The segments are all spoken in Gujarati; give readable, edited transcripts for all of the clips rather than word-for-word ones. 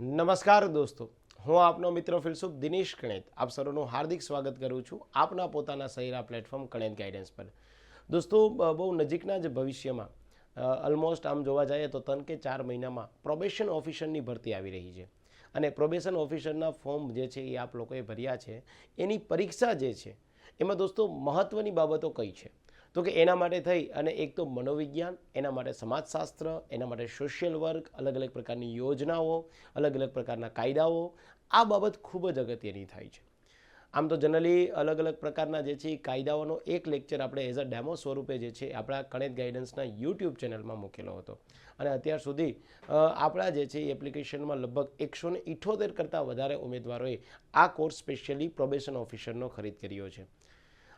નમસ્કાર દોસ્તો, હું આપનો મિત્ર ફિલસુફ દિનેશ કણેત આપ સર્વનું હાર્દિક સ્વાગત કરું છું આપના પોતાના સહીરા પ્લેટફોર્મ કણેત ગાઈડન્સ પર. દોસ્તો, બહુ નજીકના જ ભવિષ્યમાં ઓલમોસ્ટ આમ જોવા જઈએ તો 3 કે 4 મહિનામાં પ્રોબેશન ઓફિસરની ભરતી આવી રહી છે અને પ્રોબેશન ઓફિસરના ફોર્મ જે છે એ આપ લોકોએ ભર્યા છે. એની પરીક્ષા જે છે એમાં દોસ્તો મહત્ત્વની બાબતો કઈ છે તો કે એના માટે થઈ અને એક તો મનોવિજ્ઞાન, એના માટે સમાજશાસ્ત્ર, એના માટે સોશિયલ વર્ક, અલગ અલગ પ્રકારની યોજનાઓ, અલગ અલગ પ્રકારના કાયદાઓ, આ બાબત ખૂબ જ અગત્યની થાય છે. આમ તો જનરલી અલગ અલગ પ્રકારના જે છે એ કાયદાઓનો એક લેક્ચર આપણે એઝ અ ડેમો સ્વરૂપે જે છે આપણા કણેત ગાઈડન્સના યુટ્યુબ ચેનલમાં મૂકેલો હતો અને અત્યાર સુધી આપણા જે છે એ એપ્લિકેશનમાં લગભગ 178 કરતાં વધારે ઉમેદવારોએ આ કોર્સ સ્પેશિયલી પ્રોબેશન ઓફિસરનો ખરીદ કર્યો છે.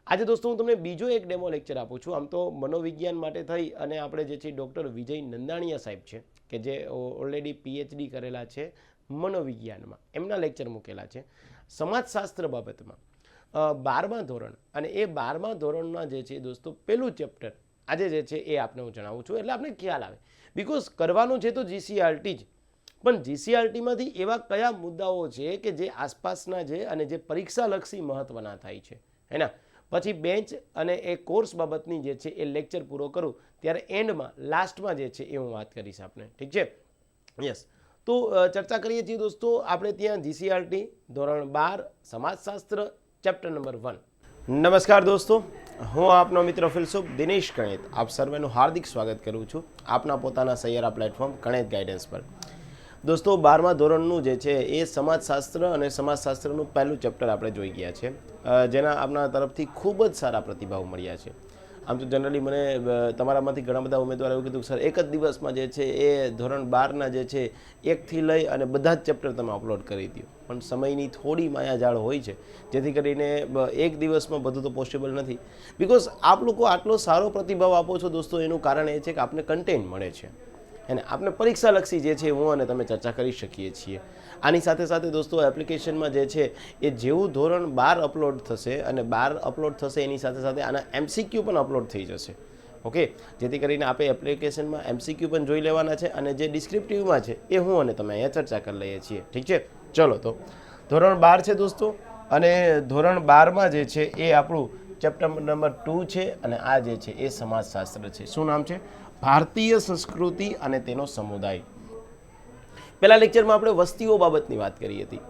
આજે દોસ્તો હું તમને બીજો એક ડેમો લેક્ચર આપું છું. આમ તો મનોવિજ્ઞાન માટે થઈ અને આપણે જે છે ડૉક્ટર વિજય નંદાણીયા સાહેબ છે કે જે ઓલરેડી પીએચડી કરેલા છે મનોવિજ્ઞાનમાં, એમના લેક્ચર મૂકેલા છે. સમાજશાસ્ત્ર બાબતમાં 12મા ધોરણ અને એ 12મા ધોરણમાં જે છે દોસ્તો પહેલું ચેપ્ટર આજે જે છે એ આપને હું જણાવું છું એટલે આપણે ખ્યાલ આવે. બિકોઝ કરવાનું છે તો જીસીઆરટી જ, પણ જીસીઆરટીમાંથી એવા કયા મુદ્દાઓ છે કે જે આસપાસના છે અને જે પરીક્ષાલક્ષી મહત્ત્વના થાય છે એના પછી બેન્ચ અને એ કોર્સ બાબતની જે છે એ લેક્ચર પૂરો કરું ત્યારે એન્ડમાં લાસ્ટમાં જે છે એ હું વાત કરીશ આપને. ઠીક છે? યસ. તો ચર્ચા કરીએ છીએ દોસ્તો આપણે ત્યાં જીસીઆરટી ધોરણ 12 સમાજશાસ્ત્ર ચેપ્ટર નંબર 1. નમસ્કાર દોસ્તો, હું આપનો મિત્ર ફિલસુફ દિનેશ કણેત આપ સર્વેનું હાર્દિક સ્વાગત કરું છું આપના પોતાના સૈયારા પ્લેટફોર્મ કણેત ગાઈડન્સ પર. દોસ્તો, 12મા ધોરણનું જે છે એ સમાજશાસ્ત્ર અને સમાજશાસ્ત્રનું પહેલું ચેપ્ટર આપણે જોઈ ગયા છે, જેના આપણા તરફથી ખૂબ જ સારા પ્રતિભાવ મળ્યા છે. આમ તો જનરલી મને તમારામાંથી ઘણા બધા ઉમેદવારો એવું કીધું કે સર એક જ દિવસમાં જે છે એ ધોરણ 12ના જે છે એકથી લઈ અને બધા જ ચેપ્ટર તમે અપલોડ કરી દો, પણ સમયની થોડી માયાજાળ હોય છે જેથી કરીને એક દિવસમાં બધું તો પોસિબલ નથી. બિકોઝ આપ લોકો આટલો સારો પ્રતિભાવ આપો છો દોસ્તો, એનું કારણ એ છે કે આપને કન્ટેન્ટ મળે છે અને આપણે પરીક્ષાલક્ષી જે છે હું અને તમે ચર્ચા કરી શકીએ છીએ. આની સાથે સાથે દોસ્તો એપ્લિકેશનમાં જે છે એ જેવું ધોરણ 12 અપલોડ થશે અને 12 અપલોડ થશે એની સાથે સાથે આના એમસીક્યુ પણ અપલોડ થઈ જશે. ઓકે, જેથી કરીને આપણે એપ્લિકેશનમાં એમસીક્યુ પણ જોઈ લેવાના છે અને જે ડિસ્ક્રિપ્ટિવમાં છે એ હું અને તમે અહીંયા ચર્ચા કરી લઈએ છીએ. ઠીક છે? ચલો, તો ધોરણ 12 છે દોસ્તો અને ધોરણ 12માં જે છે એ આપણું ચેપ્ટર નંબર 2 છે અને આ જે છે એ સમાજશાસ્ત્ર છે. શું નામ છે? ભારતીય સંસ્કૃતિ અને તેનો સમુદાય. પહેલા લેક્ચરમાં આપણે વસ્તીઓ બાબતની વાત કરી હતી,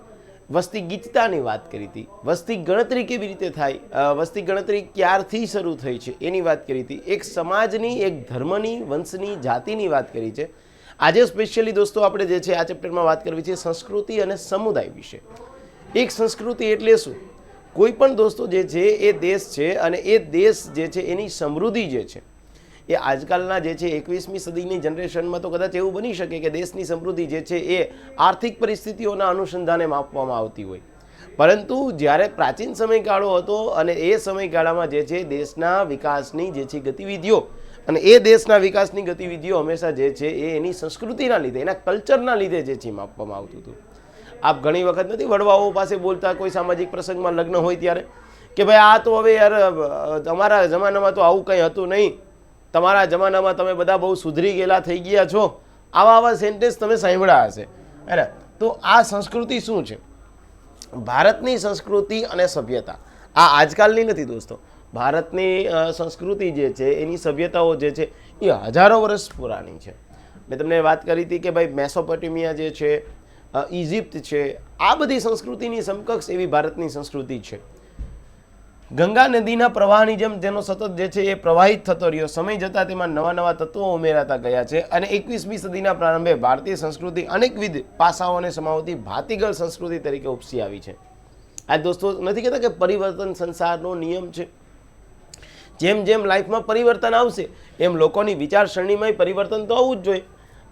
વસ્તી ગીચતાની વાત કરી હતી, વસ્તી ગણતરી કેવી રીતે થાય, વસ્તી ગણતરી ક્યારથી શરૂ થઈ છે એની વાત કરી હતી, એક સમાજની, એક ધર્મની, વંશની, જાતિની વાત કરી છે. આજે સ્પેશિયલી દોસ્તો આપણે જે છે આ ચેપ્ટરમાં વાત કરવી છે સંસ્કૃતિ અને સમુદાય વિશે. એક સંસ્કૃતિ એટલે શું? કોઈ પણ દોસ્તો જે છે એ દેશ છે અને એ દેશ જે છે એની સમૃદ્ધિ જે છે એ આજકાલના જે છે 21મી સદીની જનરેશનમાં તો કદાચ એવું બની શકે કે દેશની સમૃદ્ધિ જે છે એ આર્થિક પરિસ્થિતિઓના અનુસંધાને માપવામાં આવતી હોય, પરંતુ જ્યારે પ્રાચીન સમયગાળો હતો અને એ સમયગાળામાં જે છે દેશના વિકાસની જે છે ગતિવિધિઓ અને એ દેશના વિકાસની ગતિવિધિઓ હંમેશા જે છે એ એની સંસ્કૃતિના લીધે, એના કલ્ચરના લીધે જે છે માપવામાં આવતું હતું. આપ ઘણી વખત નથી વડવાઓ પાસે બોલતા કોઈ સામાજિક પ્રસંગમાં લગ્ન હોય ત્યારે કે ભાઈ આ તો હવે યાર તમારા જમાનામાં તો આવું કંઈ હતું નહીં, તમારા જમાનામાં તમે બધા બહુ સુધરી ગયેલા થઈ ગયા છો, આવા સેન્ટેન્સ તમે સાંભળ્યા હશે. હે, તો આ સંસ્કૃતિ શું છે? ભારતની સંસ્કૃતિ અને સભ્યતા આ આજકાલની નથી દોસ્તો. ભારતની સંસ્કૃતિ જે છે એની સભ્યતાઓ જે છે એ હજારો વર્ષ પુરાણી છે. મેં તમને વાત કરી હતી કે ભાઈ મેસોપોટેમિયા જે છે, ઇજિપ્ત છે, આ બધી સંસ્કૃતિની સમકક્ષ એવી ભારતની સંસ્કૃતિ છે. ગંગા નદીના પ્રવાહની જેમ જેનો સતત જે છે એ પ્રવાહિત થતો રહ્યો, સમય જતાં તેમાં નવા નવા તત્વો ઉમેરાતા ગયા છે અને 21મી સદીના પ્રારંભે ભારતીય સંસ્કૃતિ અનેકવિધ પાસાઓને સમાવતી ભાતીગળ સંસ્કૃતિ તરીકે ઉપસી આવી છે. આ દોસ્તો નથી કહેતા કે પરિવર્તન સંસારનો નિયમ છે. જેમ જેમ લાઈફમાં પરિવર્તન આવશે એમ લોકોની વિચારસરણીમાં પરિવર્તન તો આવવું જ જોઈએ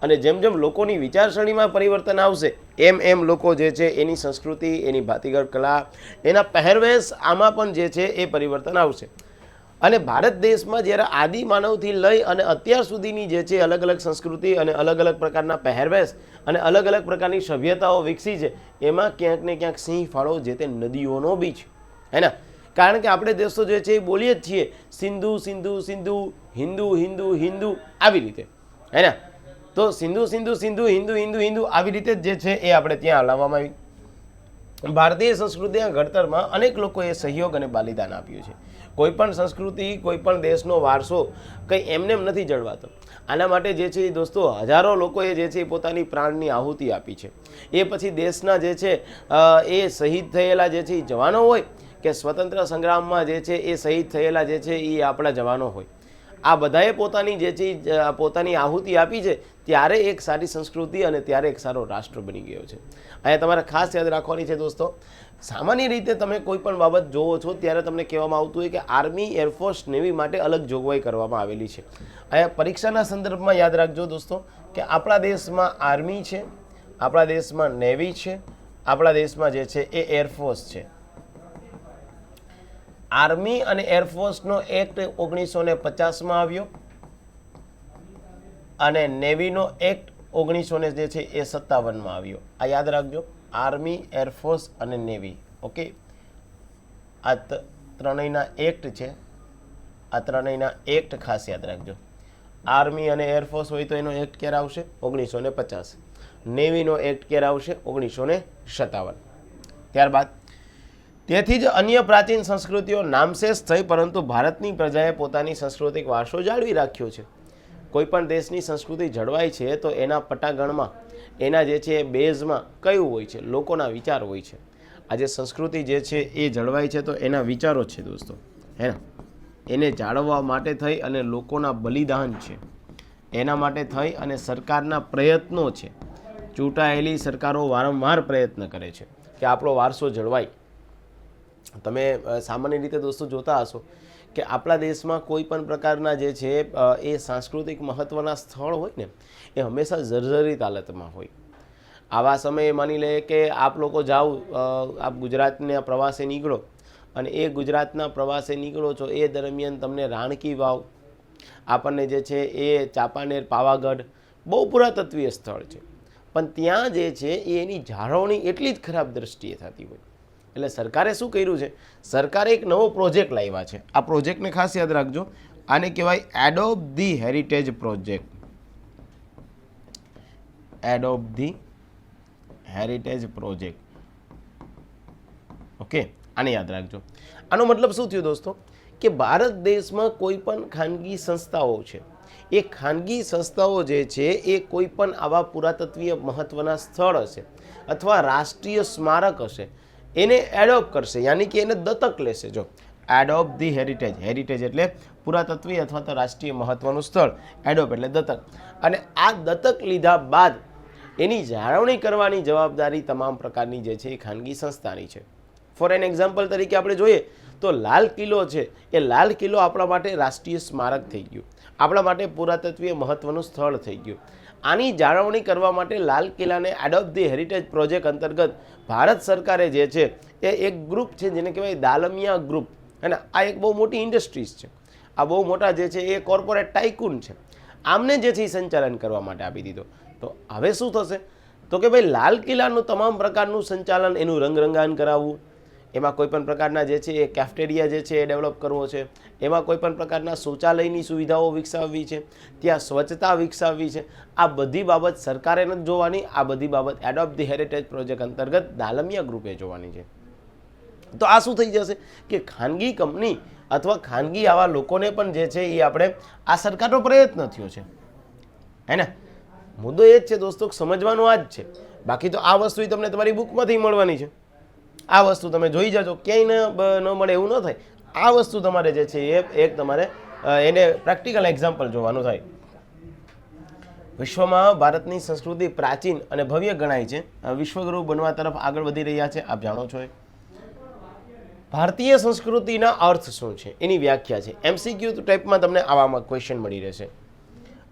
અને જેમ જેમ લોકોની વિચારસરણીમાં પરિવર્તન આવશે એમ એમ લોકો જે છે એની સંસ્કૃતિ, એની ભાતીગળ કલા, એના પહેરવેશ આમાં પણ જે છે એ પરિવર્તન આવશે. અને ભારત દેશમાં જ્યારે આદિ માનવથી લઈ અને અત્યાર સુધીની જે છે અલગ અલગ સંસ્કૃતિ અને અલગ અલગ પ્રકારના પહેરવેશ અને અલગ અલગ પ્રકારની સભ્યતાઓ વિકસી છે, એમાં ક્યાંક ને ક્યાંક સિંહ ફાળો જે તે નદીઓનો બી છે, હે ને? કારણ કે આપણે દેશો જે છે એ બોલીએ જ છીએ સિંધુ સિંધુ સિંધુ, હિન્દુ હિન્દુ હિન્દુ, આવી રીતે, હે ને? તો સિંધુ સિંધુ સિંધુ હિન્દુ હિન્દુ હિન્દુ આવી રીતે જે છે એ આપણે ત્યાં હલાવવામાં આવી. ભારતીય સંસ્કૃતિના ઘડતરમાં અનેક લોકોએ સહયોગ અને બલિદાન આપ્યું છે. કોઈ પણ સંસ્કૃતિ, કોઈ પણ દેશનો વારસો કંઈ એમને એમ નથી જળવાતો. આના માટે જે છે એ દોસ્તો હજારો લોકોએ જે છે એ પોતાની પ્રાણની આહુતિ આપી છે. એ પછી દેશના જે છે એ શહીદ થયેલા જે છે એ જવાનો હોય કે સ્વતંત્ર સંગ્રામમાં જે છે એ શહીદ થયેલા જે છે એ આપણા જવાનો હોય, આ બધાએ પોતાની જે છે પોતાની આહુતિ આપી છે. ત્યારે એક સારી સંસ્કૃતિ અને ત્યારે એક સારો રાષ્ટ્ર બની ગયો છે. અહીંયા તમારે ખાસ યાદ રાખવાની છે દોસ્તો, સામાન્ય રીતે તમે કોઈ પણ બાબત જોવો છો ત્યારે તમને કહેવામાં આવતું હોય કે આર્મી, એરફોર્સ, નેવી માટે અલગ જોગવાઈ કરવામાં આવેલી છે. અહીંયા પરીક્ષાના સંદર્ભમાં યાદ રાખજો દોસ્તો કે આપણા દેશમાં આર્મી છે, આપણા દેશમાં નેવી છે, આપણા દેશમાં જે છે એ એરફોર્સ છે. આર્મી અને એરફોર્સનો એક્ટ 1950માં આવ્યો અને નેવીનો એક્ટ 1957માં આવ્યો. આ યાદ રાખજો, આર્મી, એરફોર્સ અને નેવી. ઓકે, આ ત્રણેયના એક્ટ છે. આ ત્રણેયના એક્ટ ખાસ યાદ રાખજો. આર્મી અને એરફોર્સ હોય તો એનો એક્ટ ક્યારે આવશે? 1950. નેવીનો એક્ટ ક્યારે આવશે? 1957. ત્યારબાદ તેથી જ અન્ય પ્રાચીન સંસ્કૃતિઓ નામશેષ થઈ, પરંતુ ભારતની પ્રજાએ પોતાની સાંસ્કૃતિક વારસો જાળવી રાખ્યો છે. કોઈ પણ દેશની સંસ્કૃતિ જળવાય છે તો એના પટાગણમાં, એના જે છે બેઝમાં કયું હોય છે? લોકોના વિચાર હોય છે. આજે સંસ્કૃતિ જે છે એ જળવાય છે તો એના વિચારો છે દોસ્તો, હે ને? એને જાળવવા માટે થઈ અને લોકોના બલિદાન છે, એના માટે થઈ અને સરકારના પ્રયત્નો છે. ચૂંટાયેલી સરકારો વારંવાર પ્રયત્ન કરે છે કે આપણો વારસો જળવાય. તમે સામાન્ય રીતે દોસ્તો જોતા હશો કે આપણા દેશમાં કોઈ પણ પ્રકારના જે છે એ સાંસ્કૃતિક મહત્ત્વના સ્થળ હોય ને એ હંમેશા જર્જરિત હાલતમાં હોય. આવા સમયે માની લે કે આપ લોકો જાઓ, આપ ગુજરાતના પ્રવાસે નીકળો અને એ ગુજરાતના પ્રવાસે નીકળો છો એ દરમિયાન તમને રાણકી વાવ, આપણને જે છે એ ચાંપાનેર, પાવાગઢ બહુ પુરાતત્વીય સ્થળ છે, પણ ત્યાં જે છે એ એની જાળવણી એટલી જ ખરાબ દ્રષ્ટિએ થતી હોય. એટલે સરકારે શું કર્યું છે? સરકારે એક નવો પ્રોજેક્ટ લાવ્યા છે. આ પ્રોજેક્ટને ખાસ યાદ રાખજો. આને કહેવાય adopt the heritage project. Adopt the heritage project. Okay, આને યાદ રાખજો. આનો મતલબ શું થયો દોસ્તો કે ભારત દેશમાં કોઈ પણ ખાનગી સંસ્થાઓ છે, એ ખાનગી સંસ્થાઓ જે છે એ કોઈ પણ આવા પુરાતત્વીય મહત્ત્વના સ્થળ હશે અથવા રાષ્ટ્રીય સ્મારક હશે, એને એડોપ્ટ કરશે, યાની કે એને દત્તક લેશે. જો એડોપ્ટ ધી હેરિટેજ, હેરિટેજ એટલે પુરાતત્વીય અથવા તો રાષ્ટ્રીય મહત્વનું સ્થળ, એડોપ્ટ એટલે દત્તક. અને આ દત્તક લીધા બાદ એની જાળવણી કરવાની જવાબદારી તમામ પ્રકારની જે છે એ ખાનગી સંસ્થાની છે. ફોર એન એક્ઝામ્પલ તરીકે આપણે જોઈએ તો લાલ કિલ્લો છે, એ લાલ કિલ્લો આપણા માટે રાષ્ટ્રીય સ્મારક થઈ ગયું, આપણા માટે પુરાતત્વીય મહત્વનું સ્થળ થઈ ગયું. આની જાળવણી કરવા માટે લાલ કિલ્લાને એડોપ્ટ ધી હેરિટેજ પ્રોજેક્ટ અંતર્ગત ભારત સરકારે જે છે એ એક ગ્રુપ છે જેને કહેવાય દાલમિયા ગ્રુપ, અને આ એક બહુ મોટી ઇન્ડસ્ટ્રીઝ છે. આ બહુ મોટા જે છે એ કોર્પોરેટ ટાઇકૂન છે, આમને જે છે એ સંચાલન કરવા માટે આપી દીધો. તો હવે શું થશે? તો કે ભાઈ લાલ કિલ્લાનું તમામ પ્રકારનું સંચાલન, એનું રંગરંગાન કરાવવું, એમાં કોઈ પણ પ્રકારના જે છે એ કેફેટેરિયા જે છે એ ડેવલપ કરવો છે, એમાં કોઈ પણ પ્રકારના શૌચાલયની સુવિધાઓ વિકસાવવી છે, ત્યાં સ્વચ્છતા વિકસાવવી છે. આ બધી બાબત સરકારે નથી જોવાની, આ બધી બાબત એડોપ્ટ ધી હેરિટેજ પ્રોજેક્ટ અંતર્ગત દાલમિયા ગ્રુપે જોવાની છે. તો આ શું થઈ જશે કે ખાનગી કંપની અથવા ખાનગી આવા લોકોને પણ જે છે એ આપણે આ સરકારનો પ્રયત્ન થયો છે, હે ને? મુદ્દો એ જ છે દોસ્તો, સમજવાનું આ જ છે. બાકી તો આ વસ્તુ તમને તમારી બુકમાંથી મળવાની છે. આ વસ્તુ તમે જોઈ જજો, ક્યાંય ન મળે એવું ન થાય. આ વસ્તુ તમારે જે છે એ એક તમારે એને પ્રેક્ટિકલ એક્ઝામ્પલ જોવાનું થાય. વિશ્વમાં ભારતની સંસ્કૃતિ પ્રાચીન અને ભવ્ય ગણાય છે, વિશ્વગુરુ બનવા તરફ આગળ વધી રહ્યા છે, આપ જાણો છો. ભારતીય સંસ્કૃતિના અર્થ શું છે એની વ્યાખ્યા છે. MCQ ટાઈપમાં તમને આવામાં ક્વેશ્ચન મળી રહેશે.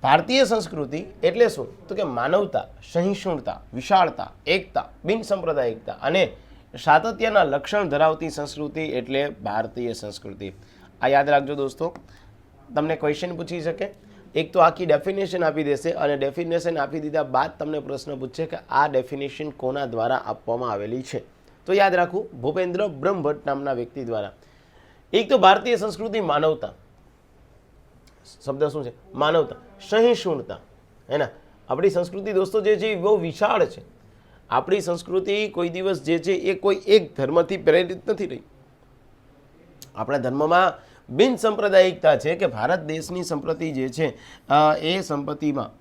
ભારતીય સંસ્કૃતિ એટલે શું? તો કે માનવતા, સહિષ્ણુતા, વિશાળતા, એકતા, બિનસાંપ્રદાયિકતા અને સાતત્યના લક્ષણ ધરાવતી સંસ્કૃતિ એટલે ભારતીય સંસ્કૃતિ. આ યાદ રાખજો દોસ્તો, તમને ક્વેશ્ચન પૂછી શકે. એક તો આખી ડેફિનેશન આપી દેશે અને ડેફિનેશન આપી દીધા બાદ તમને પ્રશ્ન પૂછશે કે આ ડેફિનેશન કોના દ્વારા આપવામાં આવેલી છે. તો યાદ રાખવું, ભૂપેન્દ્ર બ્રહ્મભટ્ટ નામના વ્યક્તિ દ્વારા. એક તો ભારતીય સંસ્કૃતિ માનવતા, શબ્દ શું છે? માનવતા, સહિષ્ણુતા, હે ને, આપણી સંસ્કૃતિ દોસ્તો જે છે એ બહુ વિશાળ છે. આપણી સંસ્કૃતિ કોઈ દિવસ જે છે એ કોઈ એક ધર્મથી પ્રેરિત નથી રહી. આપણા ધર્મમાં બિન સાંપ્રદાયિકતા છે કે ભારત દેશની સંપત્તિ જે છે એ સંપત્તિમાં,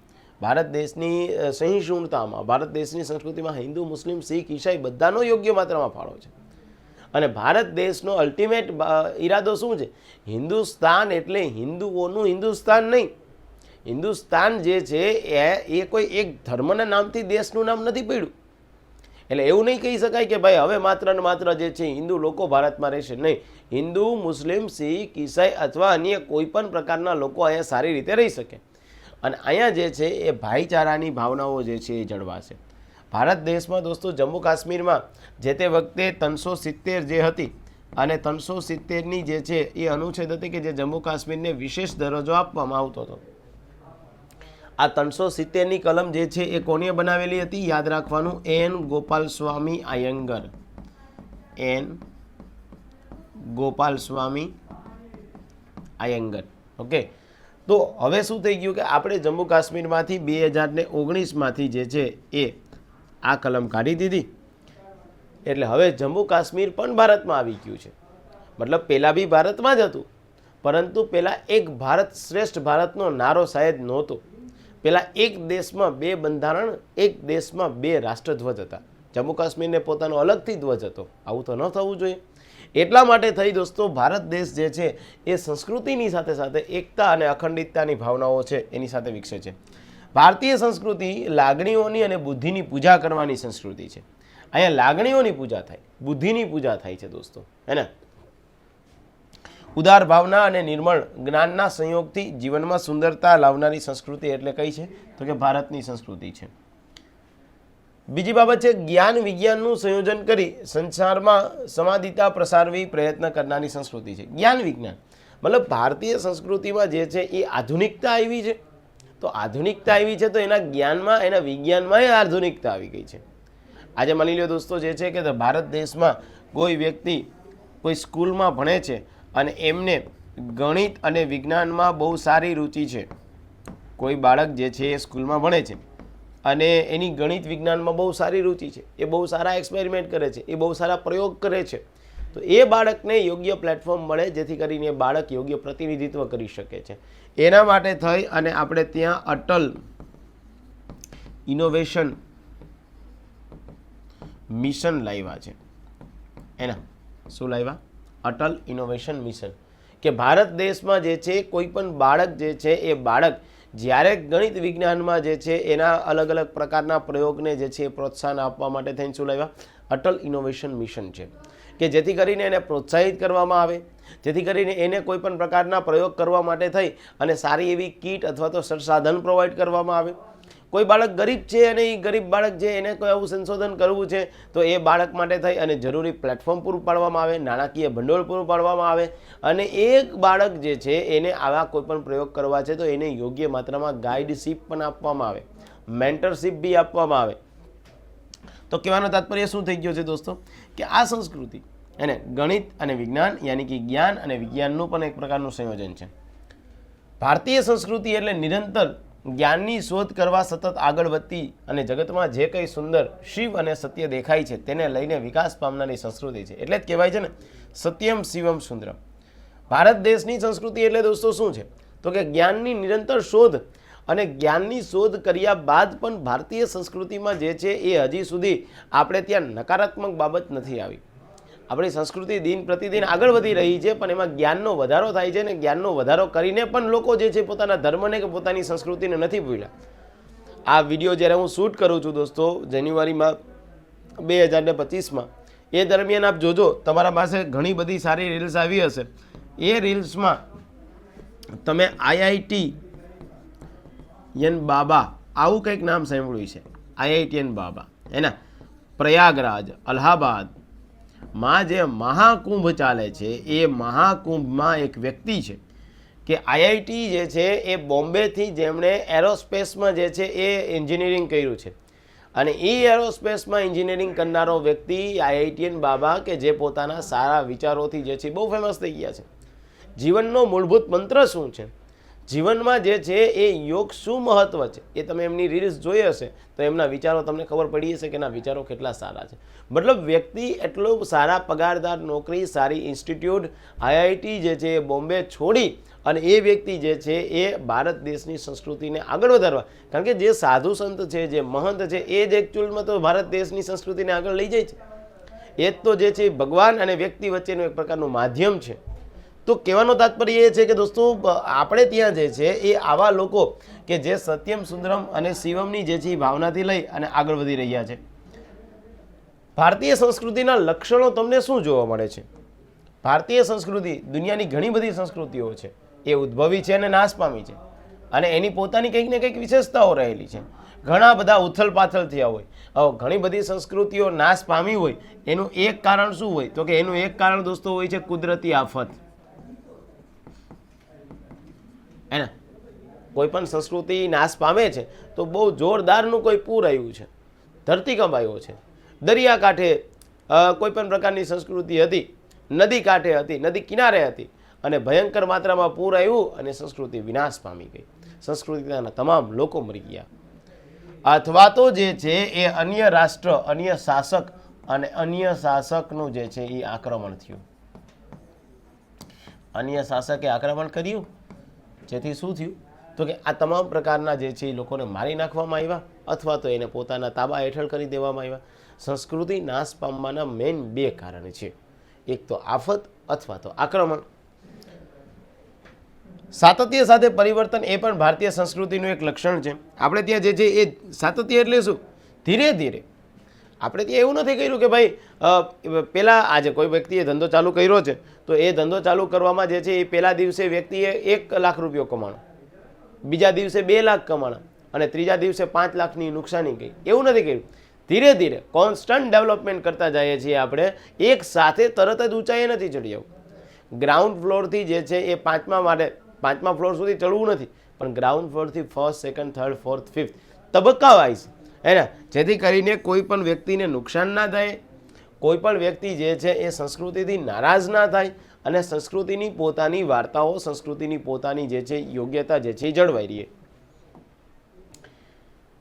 ભારત દેશની સહિષ્ણુતામાં, ભારત દેશની સંસ્કૃતિમાં હિન્દુ, મુસ્લિમ, શીખ, ઈસાઈ બધાનો યોગ્ય માત્રામાં ફાળો છે. અને ભારત દેશનો અલ્ટિમેટ ઈરાદો શું છે? હિન્દુસ્તાન એટલે હિન્દુઓનું હિન્દુસ્તાન નહીં. હિન્દુસ્તાન જે છે એ કોઈ એક ધર્મના નામથી દેશનું નામ નથી પડ્યું. એટલે એવું નહીં કહી શકાય કે ભાઈ હવે માત્ર ને માત્ર જે છે હિન્દુ લોકો ભારતમાં રહેશે. નહીં, હિન્દુ, મુસ્લિમ, શીખ, ઈસાઈ અથવા અન્ય કોઈ પણ પ્રકારના લોકો અહીંયા સારી રીતે રહી શકે. અને અહીંયા જે છે એ ભાઈચારાની ભાવનાઓ જે છે એ જળવાશે. ભારત દેશમાં દોસ્તો જમ્મુ કાશ્મીરમાં જે તે વખતે 370 જે હતી અને 370ની જે છે એ અનુચ્છેદ હતી કે જે જમ્મુ કાશ્મીરને વિશેષ દરજ્જો આપવામાં આવતો હતો. આ 370ની કલમ જે છે એ કોને બનાવેલી હતી? યાદ રાખવાનું, એન ગોપાલસ્વામી અયંગર. એન ગોપાલસ્વામી અયંગર. ઓકે, તો હવે શું થઈ ગયું કે આપણે જમ્મુ કાશ્મીરમાંથી 2019માંથી જે છે એ આ કલમ કાઢી દીધી. એટલે હવે જમ્મુ કાશ્મીર પણ ભારતમાં આવી ગયું છે. મતલબ પહેલાં બી ભારતમાં જ હતું, પરંતુ પહેલાં એક ભારત શ્રેષ્ઠ ભારતનો નારો શાયદ નહોતો. પહેલાં એક દેશમાં બે બંધારણ, એક દેશમાં બે રાષ્ટ્રધ્વજ હતા. જમ્મુ કાશ્મીરને પોતાનો અલગથી ધ્વજ હતો. આવું તો ન થવું જોઈએ. એટલા માટે થઈ દોસ્તો ભારત દેશ જે છે એ સંસ્કૃતિની સાથે સાથે એકતા અને અખંડિતતાની ભાવનાઓ છે એની સાથે વિકસે છે. ભારતીય સંસ્કૃતિ લાગણીઓની અને બુદ્ધિની પૂજા કરવાની સંસ્કૃતિ છે. અહીંયા લાગણીઓની પૂજા થાય, બુદ્ધિની પૂજા થાય છે દોસ્તો, હે ને. ઉદાર ભાવના અને નિર્મળ જ્ઞાનના સંયોગથી જીવનમાં સુંદરતા લાવનારી સંસ્કૃતિ એટલે કઈ છે? તો કે ભારતની સંસ્કૃતિ છે. બીજી બાબત છે જ્ઞાન વિજ્ઞાનનું સંયોજન કરી સંસારમાં સમાધિતા પ્રસારવી પ્રયત્ન કરનારી સંસ્કૃતિ છે. જ્ઞાન વિજ્ઞાન મતલબ ભારતીય સંસ્કૃતિમાં જે છે એ આધુનિકતા આવી છે. તો આધુનિકતા આવી છે તો એના જ્ઞાનમાં, એના વિજ્ઞાનમાં એ આધુનિકતા આવી ગઈ છે. આજે માની લો દોસ્તો જે છે કે ભારત દેશમાં કોઈ વ્યક્તિ કોઈ સ્કૂલમાં ભણે છે અને એમને ગણિત અને વિજ્ઞાનમાં બહુ સારી રુચિ છે. કોઈ બાળક જે છે એ સ્કૂલમાં ભણે છે અને એની ગણિત વિજ્ઞાનમાં બહુ સારી રુચિ છે, એ બહુ સારા એક્સપેરિમેન્ટ કરે છે, એ બહુ સારા પ્રયોગ કરે છે, તો એ બાળકને યોગ્ય પ્લેટફોર્મ મળે જેથી કરીને એ બાળક યોગ્ય પ્રતિનિધિત્વ કરી શકે છે. એના માટે થઈ અને આપણે ત્યાં અટલ ઇનોવેશન મિશન લાવ્યા છે. એના શું લાવ્યા? Atal innovation mission. કે ભારત દેશમાં જે છે કોઈ પણ બાળક જે છે એ બાળક જ્યારે ગણિત વિજ્ઞાનમાં જે છે એના અલગ અલગ પ્રકારના પ્રયોગને જે છે એ પ્રોત્સાહન આપવા માટે થઈને શું લાવ્યા? અટલ ઇનોવેશન મિશન છે. કે જેથી કરીને એને પ્રોત્સાહિત કરવામાં આવે, જેથી કરીને એને કોઈ પણ પ્રકારના પ્રયોગ કરવા માટે થઈ અને સારી એવી કીટ અથવા તો સંસાધન પ્રોવાઈડ કરવામાં આવે. કોઈ બાળક ગરીબ છે અને એ ગરીબ બાળક છે એને કોઈ આવું સંશોધન કરવું છે તો એ બાળક માટે થઈ અને જરૂરી પ્લેટફોર્મ પૂરું પાડવામાં આવે, નાણાકીય ભંડોળ પૂરું પાડવામાં આવે અને એક બાળક જે છે એને આવા કોઈ પણ પ્રયોગ કરવા છે તો એને યોગ્ય માત્રામાં ગાઈડશીપ પણ આપવામાં આવે, મેન્ટરશીપ બી આપવામાં આવે. તો કહેવાનો તાત્પર્ય શું થઈ ગયો છે દોસ્તો કે આ સંસ્કૃતિ અને ગણિત અને વિજ્ઞાન યાની કે જ્ઞાન અને વિજ્ઞાનનું પણ એક પ્રકારનું સંયોજન છે. ભારતીય સંસ્કૃતિ એટલે નિરંતર જ્ઞાનની શોધ કરવા સતત આગળ વધતી અને જગતમાં જે કંઈ સુંદર શિવ અને સત્ય દેખાય છે તેને લઈને વિકાસ પામનારી સંસ્કૃતિ છે. એટલે જ કહેવાય છે ને સત્યમ શિવમ સુંદરમ. ભારત દેશની સંસ્કૃતિ એટલે દોસ્તો શું છે તો કે જ્ઞાનની નિરંતર શોધ અને જ્ઞાનની શોધ કર્યા બાદ પણ ભારતીય સંસ્કૃતિમાં જે છે એ હજી સુધી આપણે ત્યાં નકારાત્મક બાબત નથી આવી. આપણી સંસ્કૃતિ દિન પ્રતિદિન આગળ વધી રહી છે પણ એમાં જ્ઞાનનો વધારો થાય છે ને જ્ઞાનનો વધારો કરીને પણ લોકો જે છે પોતાના ધર્મને કે પોતાની સંસ્કૃતિને નથી ભૂલ્યા. આ વિડીયો જ્યારે હું શૂટ કરું છું દોસ્તો જાન્યુઆરીમાં 2025માં, એ દરમિયાન આપ જોજો તમારા પાસે ઘણી બધી સારી રીલ્સ આવી હશે. એ રીલ્સમાં તમે IITN બાબા આવું કંઈક નામ સાંભળ્યું છે. IITN બાબા એના પ્રયાગરાજ અલ્હાબાદ માં જે મહાકુંભ ચાલે છે એ મહાકુંભમાં એક વ્યક્તિ છે કે આઈઆઈટી જે છે એ બોમ્બેથી જેમણે એરોસ્પેસમાં જે છે એ એન્જિનિયરિંગ કર્યું છે અને એ એરોસ્પેસમાં એન્જિનિયરિંગ કરનારો વ્યક્તિ IITN બાબા કે જે પોતાના સારા વિચારોથી જે છે બહુ ફેમસ થઈ ગયા છે. જીવનનો મૂળભૂત મંત્ર શું છે? જીવનમાં જે છે એ યોગ શું મહત્વ છે એ તમે એમની રીલ્સ જોઈ હશે તો એમના વિચારો તમને ખબર પડી હશે કે એના વિચારો કેટલા સારા છે. મતલબ વ્યક્તિ એટલો સારા પગારદાર નોકરી, સારી ઇન્સ્ટિટ્યૂટ, આઈઆઈટી જે છે એ બોમ્બે છોડી અને એ વ્યક્તિ જે છે એ ભારત દેશની સંસ્કૃતિને આગળ વધારવા, કારણ કે જે સાધુ સંત છે, જે મહંત છે, એ જ એકચ્યુઅલમાં તો ભારત દેશની સંસ્કૃતિને આગળ લઈ જાય છે. એ જ તો જે છે ભગવાન અને વ્યક્તિ વચ્ચેનું એક પ્રકારનું માધ્યમ છે. તો કહેવાનો તાત્પર્ય એ છે કે દોસ્તો આપણે ત્યાં જે છે એ આવા લોકો કે જે સત્યમ સુંદરમ અને શિવમની જે છે એ ભાવનાથી લઈ અને આગળ વધી રહ્યા છે. ભારતીય સંસ્કૃતિના લક્ષણો તમને શું જોવા મળે છે? ભારતીય સંસ્કૃતિ દુનિયાની ઘણી બધી સંસ્કૃતિઓ છે એ ઉદ્ભવી છે અને નાશ પામી છે અને એની પોતાની કંઈક ને કંઈક વિશેષતાઓ રહેલી છે. ઘણા બધા ઉથલ પાથલ થયા હોય, ઘણી બધી સંસ્કૃતિઓ નાશ પામી હોય, એનું એક કારણ શું હોય? તો કે એનું એક કારણ દોસ્તો હોય છે કુદરતી આફત. હે ને, કોઈ પણ સંસ્કૃતિ નાશ પામે છે તો બહુ જોરદારનું કોઈ પૂર આવ્યું છે, ધરતીકંપ આવ્યો છે, દરિયાકાંઠે કોઈ પણ પ્રકારની સંસ્કૃતિ હતી, નદી કાંઠે હતી, નદી કિનારે હતી અને ભયંકર માત્રામાં પૂર આવ્યું અને સંસ્કૃતિ વિનાશ પામી ગઈ, સંસ્કૃતિના તમામ લોકો મરી ગયા. અથવા તો જે છે એ અન્ય રાષ્ટ્ર, અન્ય શાસક અને અન્ય શાસકનું જે છે એ આક્રમણ થયું. અન્ય શાસકે આક્રમણ કર્યું જેથી શું થયું? તો કે આ તમામ પ્રકારના જે છે એ લોકોને મારી નાખવામાં આવ્યા અથવા તો એને પોતાના તાબા હેઠળ કરી દેવામાં આવ્યા. સંસ્કૃતિ નાશ પામવાના મેઇન બે કારણ છે, એક તો આફત અથવા તો આક્રમણ. સાતત્ય સાથે પરિવર્તન એ પણ ભારતીય સંસ્કૃતિનું એક લક્ષણ છે. આપણે ત્યાં જે છે એ સાતત્ય એટલે શું? ધીરે ધીરે. આપણે ત્યાં એવું નથી કર્યું કે ભાઈ પહેલાં આજે કોઈ વ્યક્તિએ ધંધો ચાલુ કર્યો છે તો એ ધંધો ચાલુ કરવામાં જે છે એ પહેલા દિવસે વ્યક્તિએ 1 લાખ રૂપિયો કમાણો, બીજા દિવસે 2 લાખ કમાણા અને ત્રીજા દિવસે 5 લાખની નુકસાની ગઈ. એવું નથી કર્યું. ધીરે ધીરે કોન્સ્ટન્ટ ડેવલપમેન્ટ કરતા જઈએ છીએ આપણે. એક સાથે તરત જ ઊંચાઈએ નથી ચડી જવું. ગ્રાઉન્ડ ફ્લોરથી જે છે એ પાંચમા ફ્લોર સુધી ચડવું નથી, પણ ground ફ્લોરથી 1st, 2nd, 3rd, 4th, 5th તબક્કા વાઇઝ, હે ને, જેથી કરીને કોઈ પણ વ્યક્તિને નુકસાન ના થાય, કોઈ પણ વ્યક્તિ જે છે એ સંસ્કૃતિથી નારાજ ના થાય અને સંસ્કૃતિની પોતાની વાર્તાઓ, સંસ્કૃતિની પોતાની જે છે યોગ્યતા જે છે એ જળવાઈ રહે.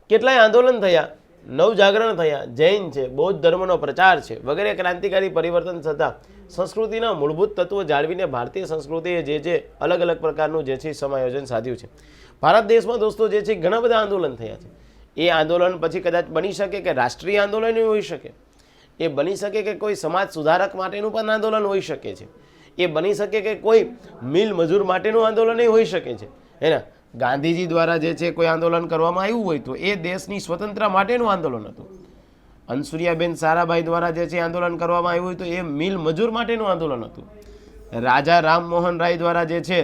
કેટલાય આંદોલન થયા, નવજાગરણ થયા, જૈન છે, બૌદ્ધ ધર્મનો પ્રચાર છે વગેરે ક્રાંતિકારી પરિવર્તન થતાં સંસ્કૃતિના મૂળભૂત તત્વો જાળવીને ભારતીય સંસ્કૃતિએ જે છે અલગ અલગ પ્રકારનું જે છે સમાયોજન સાધ્યું છે. ભારત દેશમાં દોસ્તો જે છે ઘણા બધા આંદોલન થયા છે. એ આંદોલન પછી કદાચ બની શકે કે રાષ્ટ્રીય આંદોલન હોઈ શકે, એ બની શકે કે કોઈ સમાજ સુધારક માટેનું પણ આંદોલન હોઈ શકે છે, એ બની શકે કે કોઈ મિલ મજૂર માટેનું આંદોલન હોઈ શકે છે, હે ને. ગાંધીજી દ્વારા જે છે કોઈ આંદોલન કરવામાં આવ્યું હોય તો એ દેશની સ્વતંત્રતા માટેનું આંદોલન હતું. અનસુરિયાબેન સારાભાઈ દ્વારા જે છે આંદોલન કરવામાં આવ્યું હોય તો એ મિલ મજૂર માટેનું આંદોલન હતું. રાજા રામમોહન રાય દ્વારા જે છે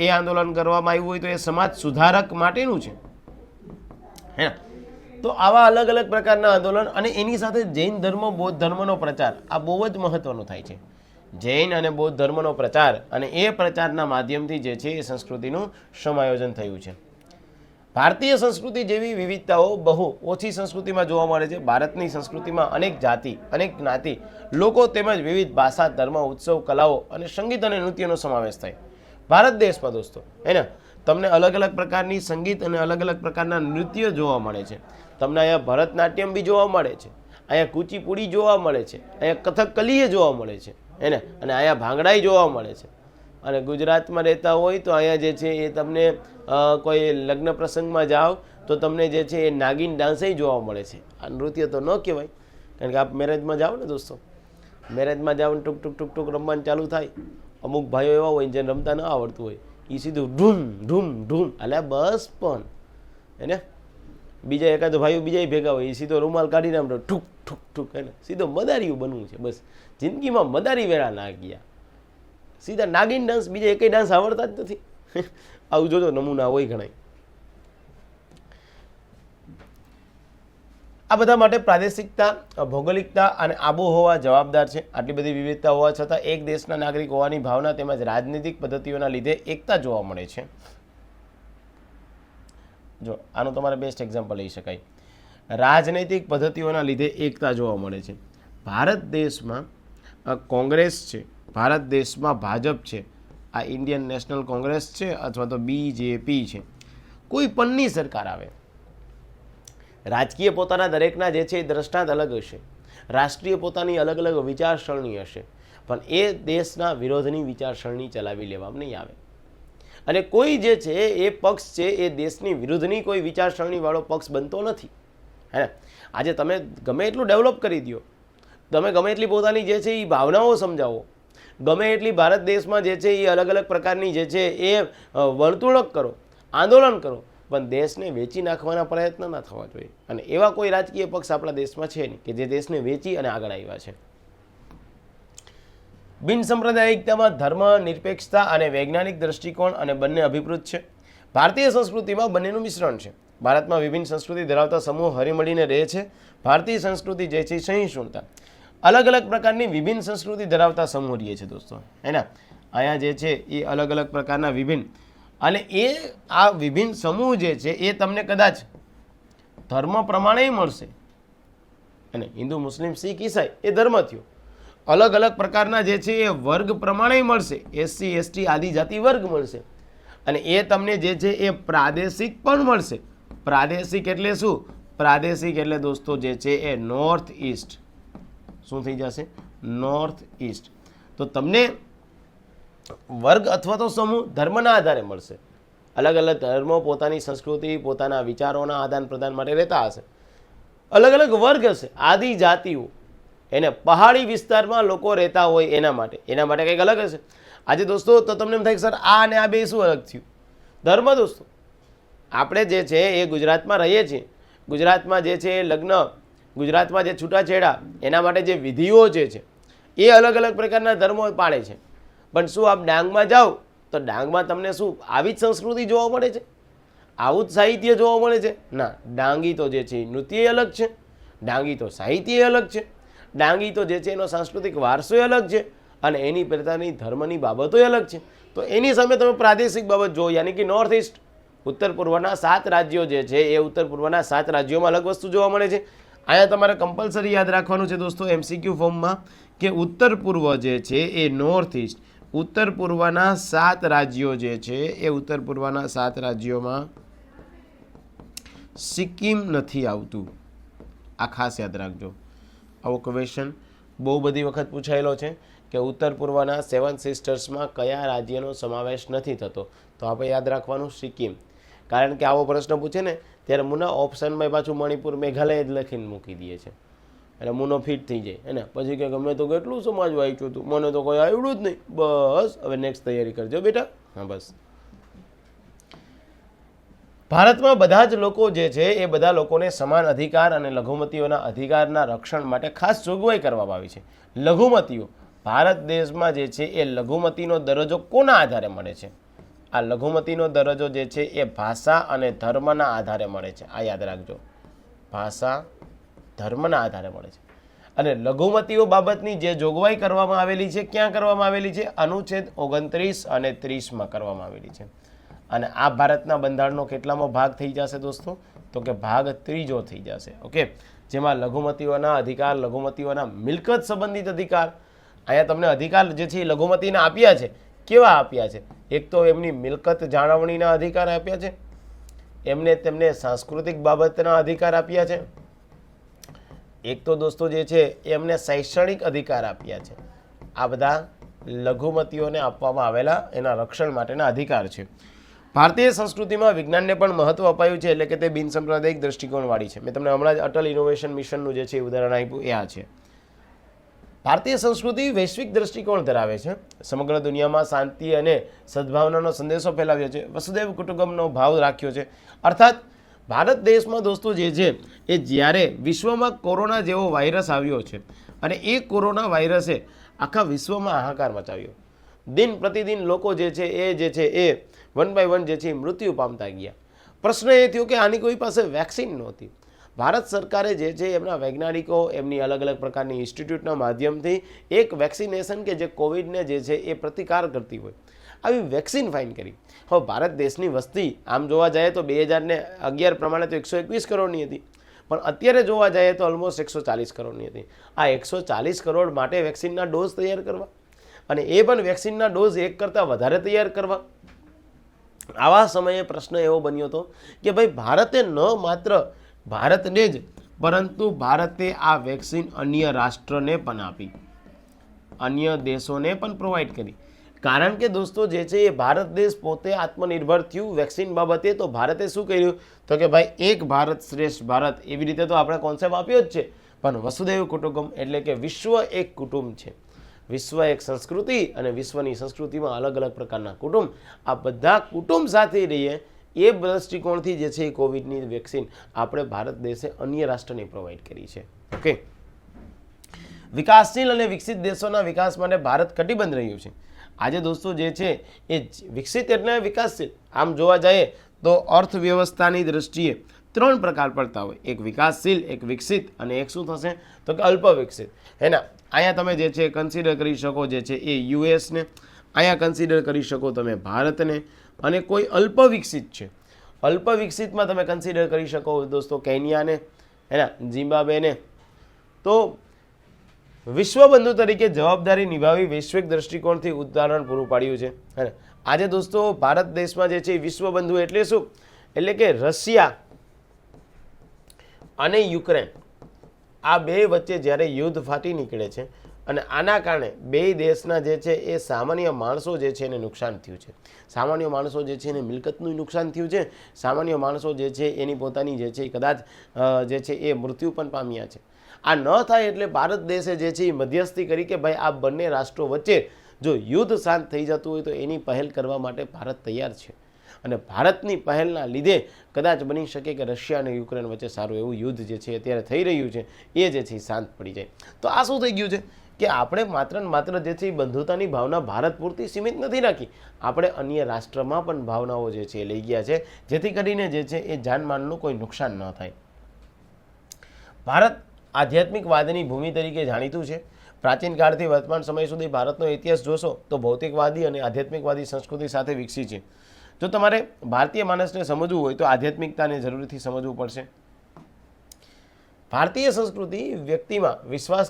એ આંદોલન કરવામાં આવ્યું હોય તો એ સમાજ સુધારક માટેનું છે, હે. તો આવા અલગ અલગ પ્રકારના આંદોલન અને એની સાથે જૈન ધર્મ, બૌદ્ધ ધર્મનો પ્રચાર આ બહુ જ મહત્વનો થાય છે. જૈન અને બૌદ્ધ ધર્મનો પ્રચાર અને એ પ્રચારના માધ્યમથી જે છે એ સંસ્કૃતિનું સમાયોજન થયું છે. ભારતીય સંસ્કૃતિ જેવી વિવિધતાઓ બહુ ઓછી સંસ્કૃતિમાં જોવા મળે છે. ભારતની સંસ્કૃતિમાં અનેક જાતિ, અનેક જ્ઞાતિ, લોકો તેમજ વિવિધ ભાષા, ધર્મ, ઉત્સવ, કલાઓ અને સંગીત અને નૃત્યનો સમાવેશ થાય. ભારત દેશમાં દોસ્તો, હે ને, તમને અલગ અલગ પ્રકારની સંગીત અને અલગ અલગ પ્રકારના નૃત્ય જોવા મળે છે. તમને અહીંયા ભરતનાટ્યમ બી જોવા મળે છે, અહીંયા કુચીપુડી જોવા મળે છે, અહીંયા કથકલીએ જોવા મળે છે, હે ને, અને અહીંયા ભાંગડાઈ જોવા મળે છે. અને ગુજરાતમાં રહેતા હોય તો અહીંયા જે છે એ તમને કોઈ લગ્ન પ્રસંગમાં જાઓ તો તમને જે છે એ નાગીન ડાન્સે જોવા મળે છે. આ નૃત્ય તો ન કહેવાય, કારણ કે આપ મેરેજમાં જાઓ ને દોસ્તો, મેરેજમાં જાઓ ને ટૂંક ટૂંક ટૂંક ટૂંક રમવાનું ચાલુ થાય. અમુક ભાઈઓ એવા હોય જેને રમતા ન આવડતું હોય, એ સીધું ઢૂમ ઢૂમ ઢૂમ એટલે બસ પણ, એને બીજા એકાદો ભાઈઓ બીજા ભેગા હોય, એ સીધો રૂમાલ કાઢીને આમ ઠૂક ઠૂક ઠૂક, એને સીધો મદારીયું બનવું છે. બસ જિંદગીમાં મદારી વેળા ના ગયા, સીધા નાગીન ડાન્સ, બીજા એકેય ડાન્સ આવડતા જ નથી. આવું જોજો નમૂના હોય ઘણા. આ બધા માટે પ્રાદેશિકતા, ભૌગોલિકતા અને આબોહવા જવાબદાર છે. આટલી બધી વિવિધતા હોવા છતાં એક દેશના નાગરિક હોવાની ભાવના તેમજ રાજનીતિક પદ્ધતિઓના લીધે એકતા જોવા મળે છે. જો આનું તમારે બેસ્ટ એક્ઝામ્પલ લઈ શકાય. રાજનૈતિક પદ્ધતિઓના લીધે એકતા જોવા મળે છે. ભારત દેશમાં કોંગ્રેસ છે, ભારત દેશમાં ભાજપ છે, આ ઇન્ડિયન નેશનલ કોંગ્રેસ છે અથવા તો BJP છે, કોઈ પણની સરકાર આવે, રાજકીય પોતાના દરેકના જે છે એ દ્રષ્ટાંત અલગ હશે, રાષ્ટ્રીય પોતાની અલગ અલગ વિચારસરણી હશે, પણ એ દેશના વિરોધની વિચારસરણી ચલાવી લેવામાં નહીં આવે. અને કોઈ જે છે એ પક્ષ છે એ દેશની વિરુદ્ધની કોઈ વિચારસરણીવાળો પક્ષ બનતો નથી. હે ને? આજે તમે ગમે એટલું ડેવલપ કરી દો, તમે ગમે એટલી પોતાની જે છે એ ભાવનાઓ સમજાવો, ગમે એટલી ભારત દેશમાં જે છે એ અલગ અલગ પ્રકારની જે છે એ વર્તુળક કરો, આંદોલન કરો, પણ દેશને વેચી નાખવાના પ્રયત્ન ના થવા જોઈએ. અને એવા કોઈ રાજકીય પક્ષ આપણા દેશમાં છે નહીં કે જે દેશને વેચી અને આગળ આવ્યા છે. બિનસાંપ્રદાયિકતામાં ધર્મ, નિરપેક્ષતા અને વૈજ્ઞાનિક દ્રષ્ટિકોણ અને બંને અભિપ્રેત છે. ભારતીય સંસ્કૃતિમાં બંનેનું મિશ્રણ છે. ભારતમાં વિભિન્ન સંસ્કૃતિ ધરાવતા સમૂહ હળીમળીને રહે છે. ભારતીય સંસ્કૃતિ જે છે સહિષ્ણુતા, અલગ અલગ પ્રકારની વિભિન્ન સંસ્કૃતિ ધરાવતા સમૂહ રહે છે દોસ્તો, હે ને? અહીંયા જે છે એ અલગ અલગ પ્રકારના વિભિન્ન, અને એ આ વિભિન્ન સમૂહ જે છે એ તમને કદાચ ધર્મ પ્રમાણે મળશે. અને હિન્દુ, મુસ્લિમ, શીખ, ઈસાઈ એ ધર્મ થયો. અલગ અલગ પ્રકારના જે છે એ વર્ગ પ્રમાણે મળશે. SC ST આદિજાતિ વર્ગ મળશે. અને એ તમને જે છે એ પ્રાદેશિક પણ મળશે. પ્રાદેશિક એટલે શું? પ્રાદેશિક એટલે દોસ્તો જે છે એ નોર્થ ઈસ્ટ. શું થઈ જશે? North East. તો તમને વર્ગ અથવા તો સમૂહ ધર્મના આધારે મળશે. અલગ અલગ ધર્મો પોતાની સંસ્કૃતિ, પોતાના વિચારોના આદાન પ્રદાન માટે રહેતા હશે. અલગ અલગ વર્ગ હશે, આદિજાતિઓ, એને પહાડી વિસ્તારમાં લોકો રહેતા હોય એના માટે કંઈક અલગ હશે. આજે દોસ્તો તો તમને એમ થાય કે સર આ અને આ બે શું અલગ થયું? ધર્મ દોસ્તો, આપણે જે છે એ ગુજરાતમાં રહીએ છીએ. ગુજરાતમાં જે છે એ લગ્ન, ગુજરાતમાં જે છૂટાછેડા, એના માટે જે વિધિઓ જે છે એ અલગ અલગ પ્રકારના ધર્મો પાળે છે. પણ શું આપ ડાંગમાં જાઓ તો ડાંગમાં તમને શું આવી જ સંસ્કૃતિ જોવા મળે છે? આવું જ સાહિત્ય જોવા મળે છે? ના. ડાંગી તો જે છે નૃત્ય અલગ છે, ડાંગી તો સાહિત્ય અલગ છે, ડાંગી તો જે છે એનો સાંસ્કૃતિક વારસો અલગ છે, અને એની પોતાની ધર્મની બાબતો અલગ છે. તો એની સામે તમે પ્રાદેશિક બાબત જુઓ, યાની કે નોર્થ ઈસ્ટ, ઉત્તર પૂર્વના 7 રાજ્યો જે છે એ ઉત્તર પૂર્વના 7 રાજ્યોમાં અલગ વસ્તુ જોવા મળે છે. અહીંયા તમારે કમ્પલસરી યાદ રાખવાનું છે દોસ્તો MCQ ફોર્મમાં કે ઉત્તર પૂર્વ જે છે એ નોર્થ ઈસ્ટ, ઉત્તર પૂર્વના 7 રાજ્યો જે છે એ ઉત્તર પૂર્વના 7 રાજ્યોમાં સિક્કિમ નથી આવતું. આ ખાસ યાદ રાખજો. આવો ક્વેશ્ચન બહુ બધી વખત પૂછાયેલો છે કે ઉત્તર પૂર્વના 7 સિસ્ટર્સમાં કયા રાજ્યનો સમાવેશ નથી થતો? તો આપણે યાદ રાખવાનું સિક્કિમ. કારણ કે આવો પ્રશ્ન પૂછે ને ત્યારે મુના ઓપ્શનમાં પાછું મણિપુર, મેઘાલય જ લખીને મૂકી દે છે, એટલે મુનો ફિટ થઈ જાય. એને પછી કે ગમે તો કેટલું સમાજ વાંચ્યું હતું, મને તો કોઈ આવડ્યું જ નહીં, બસ હવે નેક્સ્ટ તૈયારી કરજો બેટા. હા બસ. ભારતમાં બધા જ લોકો જે છે એ બધા લોકોને સમાન અધિકાર અને લઘુમતીઓના અધિકારના રક્ષણ માટે ખાસ જોગવાઈ કરવામાં આવી છે. લઘુમતીઓ ભારત દેશમાં જે છે એ લઘુમતીનો દરજ્જો કોના આધારે મળે છે? આ લઘુમતીનો દરજ્જો જે છે એ ભાષા અને ધર્મના આધારે મળે છે. આ યાદ રાખજો, ભાષા, ધર્મના આધારે મળે છે. અને લઘુમતીઓ બાબતની જે જોગવાઈ કરવામાં આવેલી છે, ક્યાં કરવામાં આવેલી છે? અનુચ્છેદ 29 અને 30માં કરવામાં આવેલી છે. અને આ ભારતના બંધારણનો કેટલામો ભાગ થઈ જશે દોસ્તો? તો કે ભાગ 3 થઈ જશે. ઓકે, જેમાં લઘુમતીઓના અધિકાર, લઘુમતીઓના મિલકત સંબંધિત અધિકાર, અહીંયા તમને અધિકાર જે છે એ લઘુમતીને આપ્યા છે. કેવા આપ્યા છે? એક તો એમની મિલકત જાળવણીના અધિકાર આપ્યા છે, તેમને સાંસ્કૃતિક બાબતના અધિકાર આપ્યા છે, એક તો દોસ્તો જે છે એમને શૈક્ષણિક અધિકાર આપ્યા છે. આ બધા લઘુમતીઓને આપવામાં આવેલા એના રક્ષણ માટેના અધિકાર છે. ભારતીય સંસ્કૃતિમાં વિજ્ઞાનને પણ મહત્વ અપાયું છે, એટલે કે તે બિનસાંપ્રદાયિક દ્રષ્ટિકોણવાળી છે. મેં તમને હમણાં જ અટલ ઇનોવેશન મિશનનું જે છે ઉદાહરણ આપ્યું એ આ છે. ભારતીય સંસ્કૃતિ વૈશ્વિક દ્રષ્ટિકોણ ધરાવે છે. સમગ્ર દુનિયામાં શાંતિ અને સદભાવનાનો સંદેશો ફેલાવ્યો છે. વસુદેવ કુટુંબકમનો ભાવ રાખ્યો છે. અર્થાત ભારત દેશમાં દોસ્તો જે છે એ જ્યારે વિશ્વમાં કોરોના જેવો વાયરસ આવ્યો છે અને એ કોરોના વાયરસે આખા વિશ્વમાં હાહાકાર મચાવ્યો. દિન પ્રતિદિન લોકો જે છે એ 1 by 1 જે છે મૃત્યુ પામતા ગયા. પ્રશ્ન એ થયો કે આની કોઈ પાસે વેક્સિન નહોતી. ભારત સરકારે જે છે એમના વૈજ્ઞાનિકો, એમની અલગ અલગ પ્રકારની ઇન્સ્ટિટ્યૂટના માધ્યમથી એક વેક્સિનેશન કે જે કોવિડને જે છે એ પ્રતિકાર કરતી હોય આવી વેક્સિન ફાઇન કરી. હવે ભારત દેશની વસ્તી આમ જોવા જાય તો 2011 પ્રમાણે તો 121 કરોડની હતી, પણ અત્યારે જોવા જાય તો ઓલમોસ્ટ 140 કરોડની હતી. આ 140 કરોડ માટે વેક્સિનના ડોઝ તૈયાર કરવા, અને એ પણ વેક્સિનના ડોઝ 1 કરતાં વધારે તૈયાર કરવા. આવા સમયે પ્રશ્ન એવો બન્યો હતો કે ભાઈ ભારતે ન માત્ર ભારતને જ પરંતુ ભારતે આ વેક્સિન અન્ય રાષ્ટ્રને પણ આપી, અન્ય દેશોને પણ પ્રોવાઈડ કરી. કારણ કે દોસ્તો જે છે એ ભારત દેશ પોતે આત્મનિર્ભર થયું વેક્સિન બાબતે. તો ભારતે શું કર્યું તો કે ભાઈ એક ભારત શ્રેષ્ઠ ભારત, એવી રીતે તો આપણે કોન્સેપ્ટ આપ્યો જ છે, પણ વસુધૈવ કુટુંબકમ એટલે કે વિશ્વ એક કુટુંબ છે. વિશ્વ એક સંસ્કૃતિ અને વિશ્વની સંસ્કૃતિમાં અલગ અલગ પ્રકારના કુટુંબ, આ બધા કુટુંબ સાથે રહીએ એ દ્રષ્ટિકોણથી જે છે એ કોવિડની વેક્સિન આપણે ભારત દેશે અન્ય રાષ્ટ્રને પ્રોવાઈડ કરી છે. ઓકે, વિકાસશીલ અને વિકસિત દેશોના વિકાસ માટે ભારત કટિબદ્ધ રહ્યું છે. આજે દોસ્તો જે છે એ વિકસિત એટલે વિકાસશીલ. આમ જોવા જઈએ તો અર્થવ્યવસ્થાની દ્રષ્ટિએ 3 પ્રકાર પડતા હોય, એક વિકાસશીલ, એક વિકસિત અને એક શું થશે તો કે અલ્પ વિકસિત. હેના અહીંયા તમે જે છે કન્સિડર કરી શકો જે છે એ યુએસને, અહીંયા કન્સિડર કરી શકો તમે ભારતને, અને કોઈ અલ્પ વિકસિત છે. અલ્પ વિકસિતમાં તમે કન્સિડર કરી શકો દોસ્તો કેન્યાને, હેના ઝિમ્બાબ્વેને. તો વિશ્વબંધુ તરીકે જવાબદારી નિભાવી વૈશ્વિક દ્રષ્ટિકોણથી ઉદાહરણ પૂરું પાડ્યું છે. હે આજે દોસ્તો ભારત દેશમાં જે છે વિશ્વબંધુ એટલે શું, એટલે કે રશિયા અને યુક્રેન આ બે વચ્ચે જ્યારે યુદ્ધ ફાટી નીકળે છે અને આના કારણે બે દેશના જે છે એ સામાન્ય માણસો જે છે એને નુકસાન થયું છે. સામાન્ય માણસો જે છે એને મિલકતનું નુકસાન થયું છે. સામાન્ય માણસો જે છે એની પોતાની જે છે કદાચ જે છે એ મૃત્યુ પણ પામ્યા છે. આ ન થાય એટલે ભારત દેશે જે છે એ મધ્યસ્થી કરી કે ભાઈ આ બંને રાષ્ટ્રો વચ્ચે જો યુદ્ધ શાંત થઈ જતું હોય તો એની પહેલ કરવા માટે ભારત તૈયાર છે. અને ભારતની પહેલના લીધે કદાચ બની શકે કે રશિયા અને યુક્રેન વચ્ચે સારું એવું યુદ્ધ જે છે અત્યારે થઈ રહ્યું છે એ જે છે શાંત પડી જાય. તો આ શું થઈ ગયું છે કે આપણે માત્ર ને માત્ર જે છે બંધુતાની ભાવના ભારત પૂરતી સીમિત નથી રાખી, આપણે અન્ય રાષ્ટ્રમાં પણ ભાવનાઓ જે છે એ લઈ ગયા છે, જેથી કરીને જે છે એ જાનમાલનું કોઈ નુકસાન ન થાય. ભારત આધ્યાત્મિકવાદની ભૂમિ તરીકે જાણીતું છે. પ્રાચીન કાળથી વર્તમાન સમય સુધી ભારતનો ઇતિહાસ જોશો તો ભૌતિકવાદી અને આધ્યાત્મિકવાદી સંસ્કૃતિ સાથે વિકસી છે. જો તમારે ભારતીય માણસને સમજવું હોય તો આધ્યાત્મિકતાને જરૂરથી સમજવું પડશે. ભારતીય સંસ્કૃતિ વ્યક્તિમાં વિશ્વાસ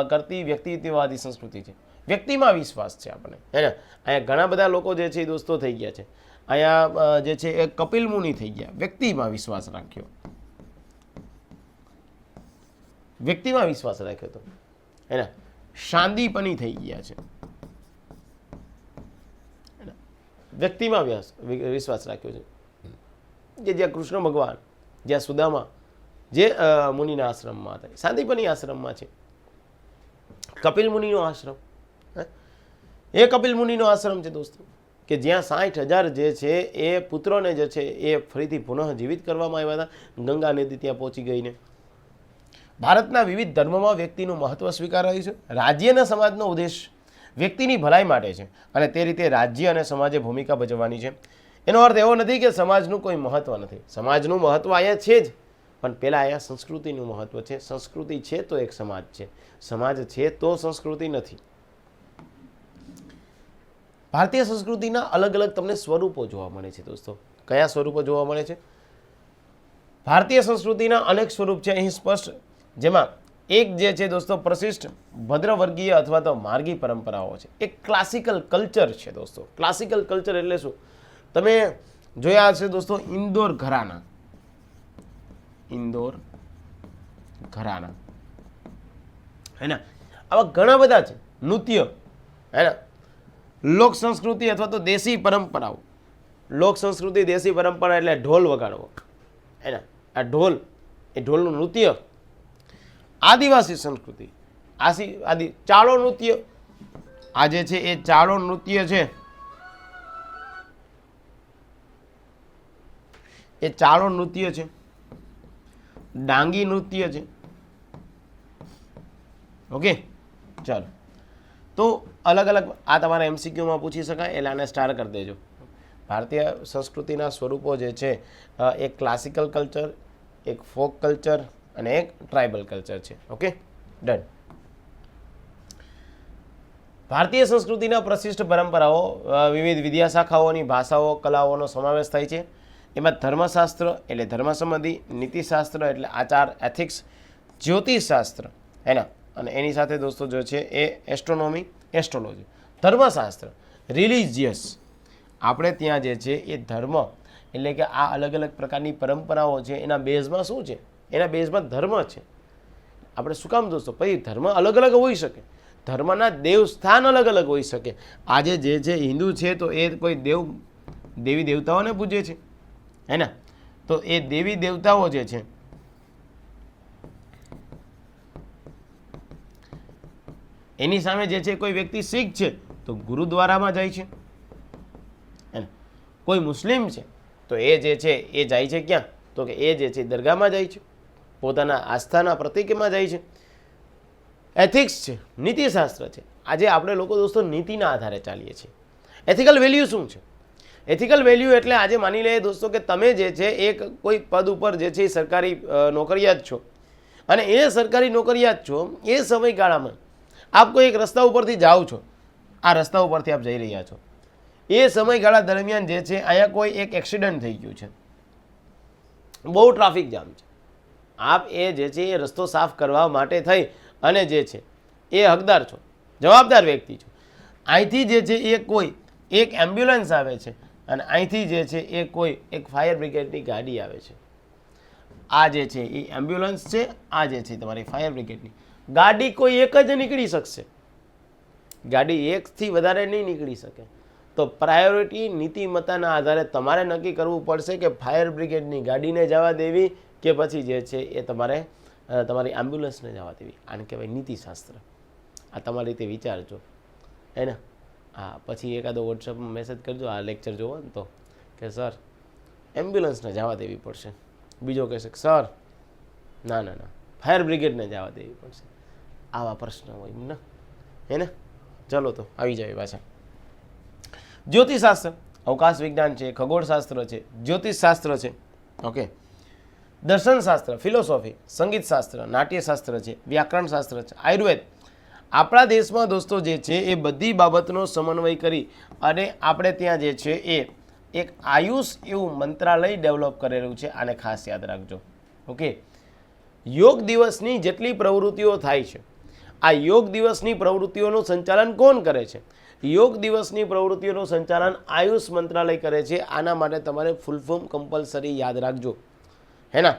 કરતી વ્યક્તિત્વવાદી સંસ્કૃતિ છે. વ્યક્તિમાં વિશ્વાસ છે આપણને, હે ને. અહીંયા ઘણા બધા લોકો જે છે એ દોસ્તો થઈ ગયા છે. અહીંયા જે છે એ કપિલ મુનિ થઈ ગયા, વ્યક્તિમાં વિશ્વાસ રાખ્યો, વ્યક્તિમાં વિશ્વાસ રાખ્યો હતો, હે ને. શાંતિપની થઈ ગયા છે, વ્યક્તિમાં વિશ્વાસ રાખ્યો છે. કે જ્યાં કૃષ્ણ ભગવાન, જ્યાં સુદામા જે મુનિના આશ્રમમાં હતા, શાંતિપની આશ્રમમાં છે. કપિલ મુનિનો આશ્રમ, એ કપિલ મુનિનો આશ્રમ છે દોસ્તો, કે જ્યાં 60,000 જે છે એ પુત્રોને જે છે એ ફરીથી પુનઃ જીવિત કરવામાં આવ્યા હતા. ગંગા નદી ત્યાં પહોંચી ગઈને. ભારતના વિવિધ ધર્મોમાં વ્યક્તિનું મહત્વ સ્વીકારાયું છે. રાજ્ય અને સમાજનો ઉદ્દેશ વ્યક્તિની ભલાઈ માટે છે અને તે રીતે રાજ્ય અને સમાજે ભૂમિકા ભજવવાની છે. એનો અર્થ એવો નથી કે સમાજનું કોઈ મહત્વ નથી, સમાજનું મહત્વ અહીંયા છે જ, પણ પહેલાં અહીંયા સંસ્કૃતિનું મહત્વ છે. સંસ્કૃતિ છે તો એક સમાજ છે, સમાજ છે તો સંસ્કૃતિ નથી. ભારતીય સંસ્કૃતિના અલગ અલગ તમને સ્વરૂપો જોવા મળે છે દોસ્તો. કયા સ્વરૂપો જોવા મળે છે? ભારતીય સંસ્કૃતિના અનેક સ્વરૂપ છે અહીં સ્પષ્ટ, જેમાં એક જે છે દોસ્તો પ્રશિષ્ટ ભદ્રવર્ગીય અથવા તો માર્ગી પરંપરાઓ છે. એક ક્લાસિકલ કલ્ચર છે દોસ્તો. ક્લાસિકલ કલ્ચર એટલે શું? તમે જોયા હશે દોસ્તો ઇન્દોર ઘરાના, ઇન્દોર ઘરાના, હે ને. આવા ઘણા બધા છે. નૃત્ય, હે ને. લોક સંસ્કૃતિ અથવા તો દેશી પરંપરાઓ. લોક સંસ્કૃતિ દેશી પરંપરા એટલે ઢોલ વગાડવો, હે ને. આ ઢોલ, એ ઢોલનું નૃત્ય. આદિવાસી સંસ્કૃતિ, ચાળો નૃત્ય. આ જે છે એ ચાળો નૃત્ય છે, એ ચાળો નૃત્ય છે. ડાંગી નૃત્ય છે. ઓકે, ચાલો. તો અલગ અલગ આ તમારા MCQમાં પૂછી શકાય, એટલે આને સ્ટાર કરી દેજો. ભારતીય સંસ્કૃતિના સ્વરૂપો જે છે એક ક્લાસિકલ કલ્ચર, એક ફોક કલ્ચર અને એક ટ્રાઇબલ કલ્ચર છે. Okay, done. ભારતીય સંસ્કૃતિના પ્રશિષ્ટ પરંપરાઓ વિવિધ વિદ્યાશાખાઓની ભાષાઓ, કલાઓનો સમાવેશ થાય છે. એમાં ધર્મશાસ્ત્ર એટલે ધર્મ સંબંધી, નીતિશાસ્ત્ર એટલે આચાર એથિક્સ, જ્યોતિષશાસ્ત્ર, હે ને, અને એની સાથે દોસ્તો જે છે એ એસ્ટ્રોનોમી, એસ્ટ્રોલોજી, ધર્મશાસ્ત્ર, રિલિજિયસ. આપણે ત્યાં જે છે એ ધર્મ એટલે કે આ અલગ અલગ પ્રકારની પરંપરાઓ છે એના બેઝમાં શું છે, એના બેઝમાં ધર્મ છે. આપણે શું કામ દોસ્તો, પછી ધર્મ અલગ અલગ હોઈ શકે, ધર્મના દેવસ્થાન અલગ અલગ હોઈ શકે. આજે જે છે હિન્દુ છે તો એ કોઈ દેવી દેવતાઓને પૂજે છે, હે ને? તો એ દેવી દેવતાઓ જે છે એની સામે જે છે કોઈ વ્યક્તિ શીખ છે તો ગુરુદ્વારામાં જાય છે, હે ને? કોઈ મુસ્લિમ છે તો એ જે છે એ જાય છે ક્યાં, તો કે એ જે છે દરગાહમાં જાય છે, પોતાના આસ્થાના પ્રતીકમાં જાય છે. એથિક્સ છે, નીતિશાસ્ત્ર છે. આજે આપણે લોકો દોસ્તો નીતિના આધારે ચાલીએ છીએ. એથિકલ વેલ્યુ શું છે? એથિકલ વેલ્યુ એટલે આજે માની લઈએ દોસ્તો કે તમે જે છે એક કોઈ પદ ઉપર જે છે એ સરકારી નોકરિયાત છો, અને એ સરકારી નોકરિયાત છો એ સમયગાળામાં આપ કોઈ એક રસ્તા ઉપરથી જાઓ છો, આ રસ્તા ઉપરથી આપ જઈ રહ્યા છો, એ સમયગાળા દરમિયાન જે છે અહીંયા કોઈ એક એક્સિડન્ટ થઈ ગયું છે, બહુ ટ્રાફિક જામ છે. આપ એ જે છે એ રસ્તો સાફ કરવા માટે થઈ અને જે છે એ હકદાર છો, જવાબદાર વ્યક્તિ છો. અહીંથી જે છે એ કોઈ એક એમ્બ્યુલન્સ આવે છે અને અહીંથી જે છે એ કોઈ એક ફાયર બ્રિગેડની ગાડી આવે છે. આ જે છે એ એમ્બ્યુલન્સ છે, આ જે છે તમારી ફાયર બ્રિગેડની ગાડી. કોઈ એક જ નીકળી શકશે, ગાડી એકથી વધારે નહીં નીકળી શકે. તો પ્રાયોરિટી નીતિમત્તાના આધારે તમારે નક્કી કરવું પડશે કે ફાયર બ્રિગેડની ગાડીને જવા દેવી કે પછી જે છે એ તમારી એમ્બ્યુલન્સને જવા દેવી. આને કહેવાય નીતિશાસ્ત્ર. આ તમારી રીતે વિચારજો, હે ને? હા, પછી એકાદો વોટ્સઅપમાં મેસેજ કરજો આ લેક્ચર જોવો ને તો કે સર એમ્બ્યુલન્સને જવા દેવી પડશે, બીજો કહેશે સર ના ના ના ફાયર બ્રિગેડને જવા દેવી પડશે. આવા પ્રશ્ન હોય ને, હે ને? ચલો તો આવી જાય પાછા. જ્યોતિષશાસ્ત્ર, અવકાશ વિજ્ઞાન છે, ખગોળશાસ્ત્ર છે, જ્યોતિષશાસ્ત્ર છે, ઓકે, દર્શનશાસ્ત્ર, ફિલોસોફી, સંગીતશાસ્ત્ર, નાટ્યશાસ્ત્ર છે, વ્યાકરણશાસ્ત્ર છે, આયુર્વેદ. આપણા દેશમાં દોસ્તો જે છે એ બધી બાબતનો સમન્વય કરી અને આપણે ત્યાં જે છે એ એક આયુષ એવું મંત્રાલય ડેવલપ કરેલું છે. આને ખાસ યાદ રાખજો, ઓકે. યોગ દિવસની જેટલી પ્રવૃત્તિઓ થાય છે, આ યોગ દિવસની પ્રવૃત્તિઓનું સંચાલન કોણ કરે છે? યોગ દિવસની પ્રવૃત્તિઓનું સંચાલન આયુષ મંત્રાલય કરે છે. આના માટે તમારે ફૂલ ફોર્મ કમ્પલસરી યાદ રાખજો, હે ના?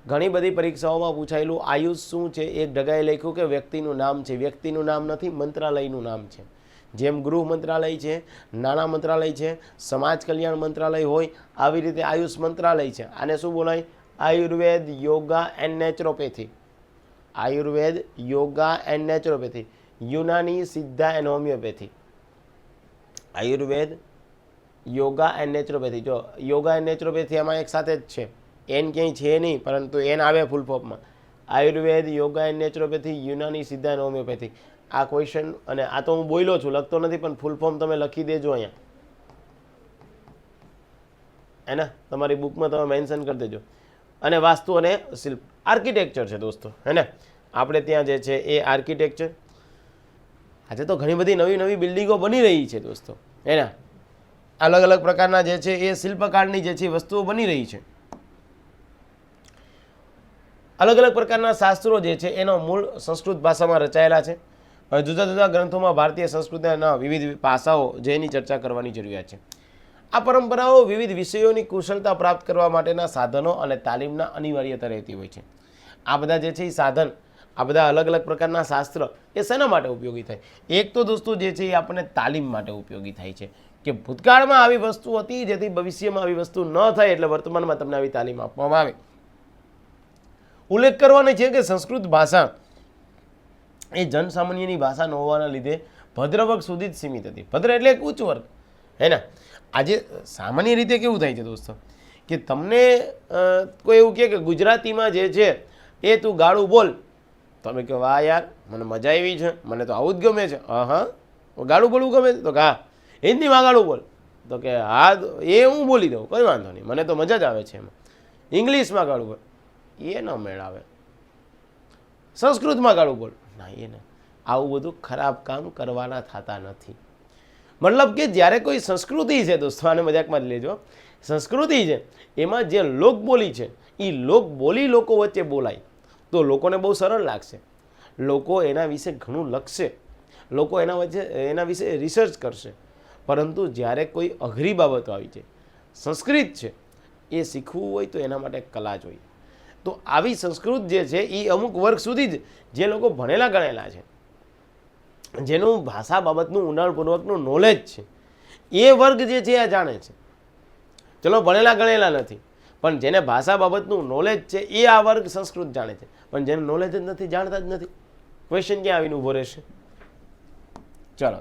ઘણી બધી પરીક્ષાઓમાં પૂછાયેલું આયુષ શું છે, એક જગાએ લખ્યું કે વ્યક્તિનું નામ છે. વ્યક્તિનું નામ નથી, મંત્રાલયનું નામ છે. જેમ ગૃહ મંત્રાલય છે, નાણાં મંત્રાલય છે, સમાજ કલ્યાણ મંત્રાલય હોય, આવી રીતે આયુષ મંત્રાલય છે. આને શું બોલાય? Ayurveda, yoga and naturopathy. Ayurveda, yoga and naturopathy, Unani, Siddha and homeopathy. Ayurveda, yoga and naturopathy. જો યોગા એન્ડ નેચરોપેથી આમાં એક સાથે જ છે, એન ક્યાંય છે નહીં, પરંતુ એન આવે ફૂલ ફોર્મમાં. Ayurveda, yoga and naturopathy, Unani, Siddha and homeopathy. આ ક્વેશ્ચન, અને આ તો હું બોલ્યો છું, લખતો નથી, પણ ફૂલ ફોર્મ તમે લખી દેજો અહીંયા, હે ને? તમારી બુકમાં તમે મેન્શન કરી દેજો. અને વાસ્તુ અને શિલ્પ, આર્કિટેક્ચર છે દોસ્તો, હે ને? આપણે ત્યાં જે છે એ આર્કિટેક્ચર. આજે તો ઘણી બધી નવી નવી બિલ્ડિંગો બની રહી છે દોસ્તો, હે ને? અલગ અલગ પ્રકારના જે છે એ શિલ્પકારની જે છે વસ્તુઓ બની રહી છે. અલગ અલગ પ્રકારના શાસ્ત્રો જે છે એનો મૂળ સંસ્કૃત ભાષામાં રચાયેલા છે. જુદા જુદા ગ્રંથોમાં ભારતીય સંસ્કૃતિના વિવિધ પાસાઓ જેની ચર્ચા કરવાની જરૂરિયાત છે. આ પરંપરાઓ વિવિધ વિષયોની કુશળતા પ્રાપ્ત કરવા માટેના સાધનો અને તાલીમના અનિવાર્યતા રહેતી હોય છે. આ બધા જે છે એ સાધન, આ બધા અલગ અલગ પ્રકારના શાસ્ત્ર એ શેના માટે ઉપયોગી થાય? એક તો દોસ્તો જે છે એ આપણને તાલીમ માટે ઉપયોગી થાય છે કે ભૂતકાળમાં આવી વસ્તુ હતી જેથી ભવિષ્યમાં આવી વસ્તુ ન થાય, એટલે વર્તમાનમાં તમને આવી તાલીમ આપવામાં આવે. ઉલ્લેખ કરવાનો છે કે સંસ્કૃત ભાષા એ જનસામાન્યની ભાષા ન હોવાના લીધે ભદ્ર વર્ગ સુધી જ સીમિત હતી. ભદ્ર એટલે એક ઉચ્ચ વર્ગ, હે ને? આજે સામાન્ય રીતે કેવું થાય છે દોસ્તો કે તમને કોઈ એવું કહે કે ગુજરાતીમાં જે છે એ તું ગાળું બોલ, તમે કહો વાહ યાર મને મજા આવી છે, મને તો આવું જ ગમે છે. હા, ગાળું બોલવું ગમે તો હા, હિન્દીમાં ગાળું બોલ, તો કે હા એ હું બોલી દઉં, કોઈ વાંધો નહીં, મને તો મજા જ આવે છે એમાં. ઇંગ્લિશમાં ગાળું બોલ, એ ન મેળ આવે. સંસ્કૃતમાં ગાળું બોલ, ના એ ને. આવું બધું ખરાબ કામ કરવાના થતા નથી. મતલબ કે જ્યારે કોઈ સંસ્કૃતિ છે દોસ્તો, આને મજાકમાં જ લેજો, સંસ્કૃતિ છે એમાં જે લોકબોલી છે એ લોકબોલી લોકો વચ્ચે બોલાય તો લોકોને બહુ સરળ લાગશે. લોકો એના વિશે ઘણું લખશે, લોકો એના વિશે રિસર્ચ કરશે, પરંતુ જ્યારે કોઈ અઘરી બાબતો આવી જાય, સંસ્કૃત છે એ શીખવું હોય તો એના માટે કલા જોઈએ. તો આવી સંસ્કૃત જે છે એ અમુક વર્ગ સુધી જ જે લોકો ભણેલા ગણેલા છે, જેનું ભાષા બાબતનું ઊંડાણપૂર્વકનું નોલેજ છે, એ વર્ગ જે છે એ જાણે છે. ચલો ભણેલા ગણેલા નથી, પણ જેને ભાષા બાબતનું નોલેજ છે એ આ વર્ગ સંસ્કૃત જાણે છે, પણ જેને નોલેજ જ નથી, જાણતા જ નથી, ક્વેશ્ચન ક્યાં આવીને ઊભો રહેશે? ચાલો,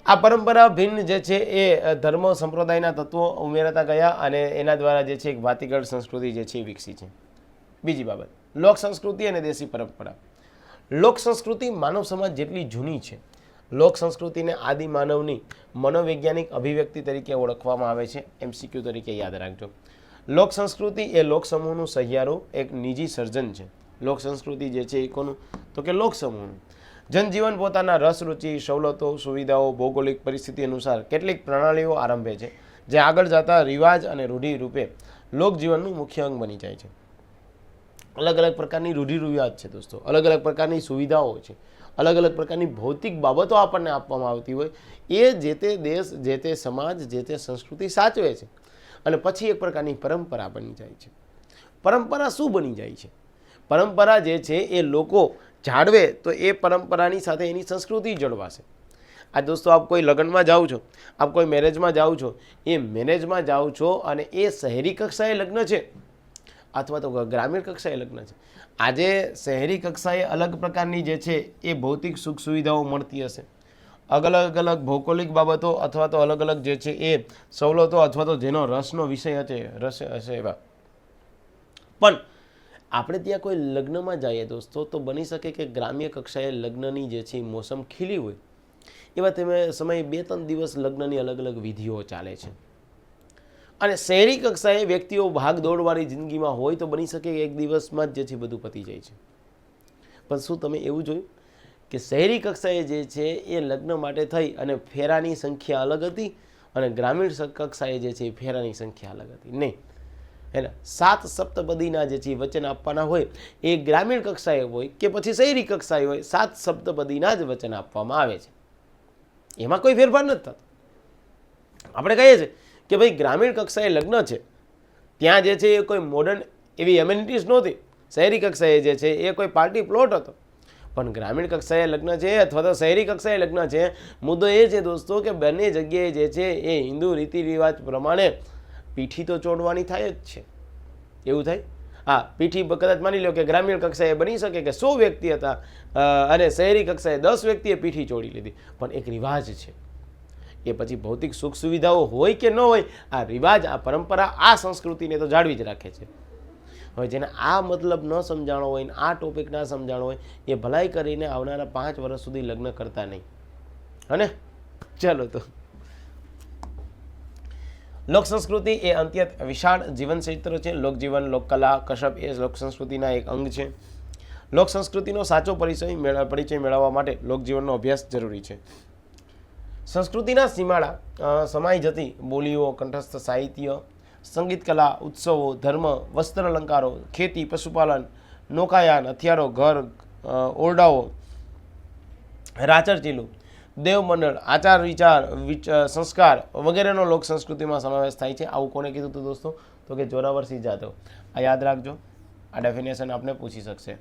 આ પરંપરા ભિન્ન જે છે એ ધર્મ સંપ્રદાયના તત્વો ઉમેરાતા ગયા અને એના દ્વારા જે છે એક ભાતીગળ સંસ્કૃતિ જે છે એ વિકસી છે. બીજી બાબત, લોક સંસ્કૃતિ અને દેશી પરંપરા. લોક સંસ્કૃતિ માનવ સમાજ જેટલી જૂની છે, લોક સંસ્કૃતિને આદિ માનવની મનોવૈજ્ઞાનિક અભિવ્યક્તિ તરીકે ઓળખવામાં આવે છે. MCQ તરીકે યાદ રાખજો. લોક સંસ્કૃતિ એ લોક સમૂહનું સહિયારું એક નિજી સર્જન છે. લોક સંસ્કૃતિ જે છે એ કોનું? તો કે લોક સમૂહનું. જનજીવન પોતાના રસ, રુચિ, સવલતો, સુવિધાઓ, ભૌગોલિક પરિસ્થિતિ અનુસાર કેટલીક પ્રણાલીઓ આરંભે છે, જે આગળ જતા રિવાજ અને રૂઢિ રૂપે લોકજીવનનું મુખ્ય અંગ બની જાય છે. અલગ અલગ પ્રકારની રૂઢિ રિવાજ છે દોસ્તો, અલગ અલગ પ્રકારની સુવિધાઓ છે, અલગ અલગ પ્રકારની ભૌતિક બાબતો આપણને આપવામાં આવતી હોય, એ જે તે દેશ, જે તે સમાજ, જે તે સંસ્કૃતિ સાચવે છે. અને પછી એક પ્રકારની પરંપરા બની જાય છે. પરંપરા શું બની જાય છે? પરંપરા જે છે એ લોકો જાળવે તો એ પરંપરાની સાથે એની સંસ્કૃતિ જળવાશે. આ દોસ્તો, આપ કોઈ લગ્નમાં જાઓ છો, આપ કોઈ મેરેજમાં જાઓ છો, એ મેરેજમાં જાઓ છો અને એ શહેરી કક્ષાએ લગ્ન છે અથવા તો ગ્રામીણ કક્ષાએ લગ્ન છે. આજે શહેરી કક્ષાએ અલગ પ્રકારની જે છે એ ભૌતિક સુખ સુવિધાઓ મળતી હશે, અલગ અલગ ભૌગોલિક બાબતો અથવા તો અલગ અલગ જે છે એ સવલતો અથવા તો જેનો રસનો વિષય હશે એવા. પણ આપણે ત્યાં કોઈ લગ્નમાં જઈએ દોસ્તો, તો બની શકે કે ગ્રામ્ય કક્ષાએ લગ્નની જે છે મોસમ ખીલી હોય, એવા તમે સમયે 2-3 દિવસ લગ્નની અલગ અલગ વિધિઓ ચાલે છે. અને શહેરી કક્ષાએ વ્યક્તિઓ ભાગ દોડવાળી જિંદગીમાં હોય તો બની શકે કે એક દિવસમાં જ જે છે બધું પતી જાય છે. પણ શું તમે એવું જોયું કે શહેરી કક્ષાએ જે છે એ લગ્ન માટે થઈ અને ફેરાની સંખ્યા અલગ હતી અને ગ્રામીણ કક્ષાએ જે છે એ ફેરાની સંખ્યા અલગ હતી? નહીં. હે ને, 7 સપ્તપદીના જે છે વચન આપવાના હોય એ ગ્રામીણ કક્ષાએ હોય કે પછી શહેરી કક્ષાએ હોય, 7 સપ્તપદીના જ વચન આપવામાં આવે છે. એમાં કોઈ ફેરફાર નથી થતો. આપણે કહીએ છીએ કે ભાઈ ગ્રામીણ કક્ષાએ લગ્ન છે, ત્યાં જે છે એ કોઈ મોડર્ન એવી એમ્યુનિટીઝ નહોતી. શહેરી કક્ષાએ જે છે એ કોઈ પાર્ટી પ્લોટ હતો. પણ ગ્રામીણ કક્ષાએ લગ્ન છે અથવા તો શહેરી કક્ષાએ લગ્ન છે, મુદ્દો એ છે દોસ્તો કે બંને જગ્યાએ જે છે એ હિન્દુ રીતિ રિવાજ પ્રમાણે પીઠી તો ચોડવાની થાય જ છે. એવું થાય? હા, પીઠી કદાચ માની લો કે ગ્રામીણ કક્ષાએ બની શકે કે 100 વ્યક્તિ હતા અને શહેરી કક્ષાએ 10 વ્યક્તિએ પીઠી ચોડી લીધી, પણ એક રિવાજ છે. એ પછી ભૌતિક સુખ સુવિધાઓ હોય કે ન હોય, આ રિવાજ, આ પરંપરા, આ સંસ્કૃતિને તો જાળવી જ રાખે છે. હવે જેને આ મતલબ ન સમજાણો હોય ને આ ટોપિક ના સમજાણો હોય, એ ભલાઈ કરીને આવનારા 5 વર્ષ સુધી લગ્ન કરતા નહીં. અને ચાલો, તો લોક સંસ્કૃતિ એ અત્યંત વિશાળ જીવન ક્ષેત્ર છે. લોકજીવન, લોકકલા, કશપ એ લોક સંસ્કૃતિના એક અંગ છે. લોક સંસ્કૃતિનો સાચો પરિચય મેળવવા માટે લોકજીવનનો અભ્યાસ જરૂરી છે. સંસ્કૃતિના સીમાડા સમાઈ જતી બોલીઓ, કંઠસ્થ સાહિત્ય, સંગીત, કલા, ઉત્સવો, ધર્મ, વસ્ત્ર અલંકારો, ખેતી, પશુપાલન, નૌકાયાન, હથિયારો, ઘર, ઓરડાઓ, રાચરચીલું, દેવમંડળ, આચાર વિચાર, સંસ્કાર વગેરેનો લોક સંસ્કૃતિમાં સમાવેશ થાય છે. આવું કોને કીધું હતું દોસ્તો? તો કે જોરાવરસિંહ જાદવ. આ યાદ રાખજો, આ ડેફિનેશન આપને પૂછી શકશે.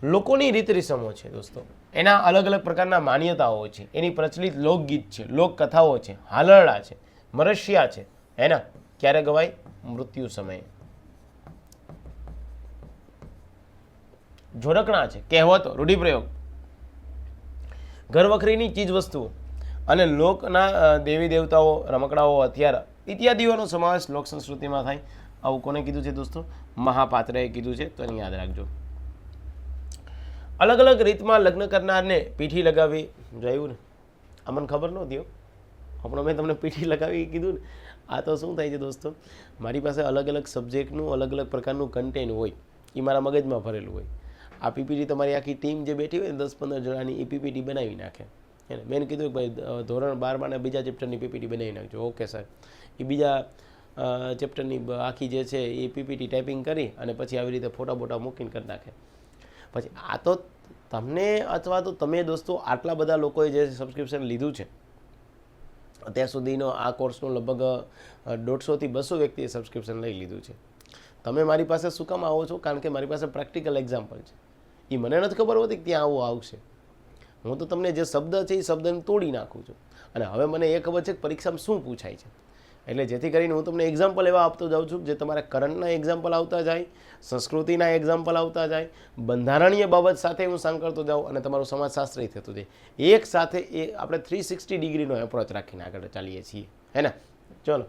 લોકોની રીત રીસમો છે દોસ્તો, એના અલગ અલગ પ્રકારના માન્યતાઓ છે, એની પ્રચલિત લોકગીત છે, લોકકથાઓ છે, હાલરડા છે, મરશિયા છે, એના ક્યારે ગવાય? મૃત્યુ સમયે. જોડકણા છે, કહેવતો, રૂઢિપ્રયોગ, ઘરવખરીની ચીજ વસ્તુઓ અને લોકના દેવી દેવતાઓ, રમકડાઓ, હથિયાર ઇત્યાદિઓનો સમાવેશ લોક સંસ્કૃતિમાં થાય. આવું કોને કીધું છે દોસ્તો? મહાપાત્રએ કીધું છે, તો એને યાદ રાખજો. અલગ અલગ રીતમાં લગ્ન કરનારને પીઠી લગાવી જોયું ને? આ મને ખબર નહોતી. હમણાં મેં તમને પીઠી લગાવી કીધું ને. આ તો શું થાય છે દોસ્તો, મારી પાસે અલગ અલગ સબ્જેક્ટનું અલગ અલગ પ્રકારનું કન્ટેન્ટ હોય, એ મારા મગજમાં ભરેલું હોય. આ પીપીટી તમારી આખી ટીમ જે બેઠી હોય ને 10-15 જણાની, એ પીપીટી બનાવી નાખે. મેં કીધું કે ભાઈ ધોરણ 12 બીજા ચેપ્ટરની પીપીટી બનાવી નાખજો. Okay sir. એ બીજા ચેપ્ટરની આખી જે છે એ પીપીટી ટાઈપિંગ કરી અને પછી આવી રીતે ફોટા બોટા મૂકીને કરી નાખે. પછી આ તો તમને અથવા તો તમે દોસ્તો આટલા બધા લોકોએ જે સબસ્ક્રિપ્શન લીધું છે અત્યાર સુધીનો આ કોર્સનું લગભગ 150થી 200 વ્યક્તિએ સબસ્ક્રિપ્શન લઈ લીધું છે. તમે મારી પાસે શું કામ આવો છો? કારણ કે મારી પાસે પ્રેક્ટિકલ એક્ઝામ્પલ છે. એ મને નથી ખબર હોતી કે ત્યાં આવું આવશે. હું તો તમને જે શબ્દ છે એ શબ્દને તોડી નાખું છું અને હવે મને એ ખબર છે કે પરીક્ષામાં શું પૂછાય છે. એટલે જેથી કરીને હું તમને એક્ઝામ્પલ એવા આપતો જાઉં છું જે તમારા કરંટના એક્ઝામ્પલ આવતા જાય, સંસ્કૃતિના એક્ઝામ્પલ આવતા જાય, બંધારણીય બાબત સાથે હું સાંકળતો જાઉં અને તમારું સમાજશાસ્ત્ર થતું જાય. એક સાથે એ આપણે 360 ડિગ્રીનો એપ્રોચ રાખીને આગળ ચાલીએ છીએ, હે ને? ચલો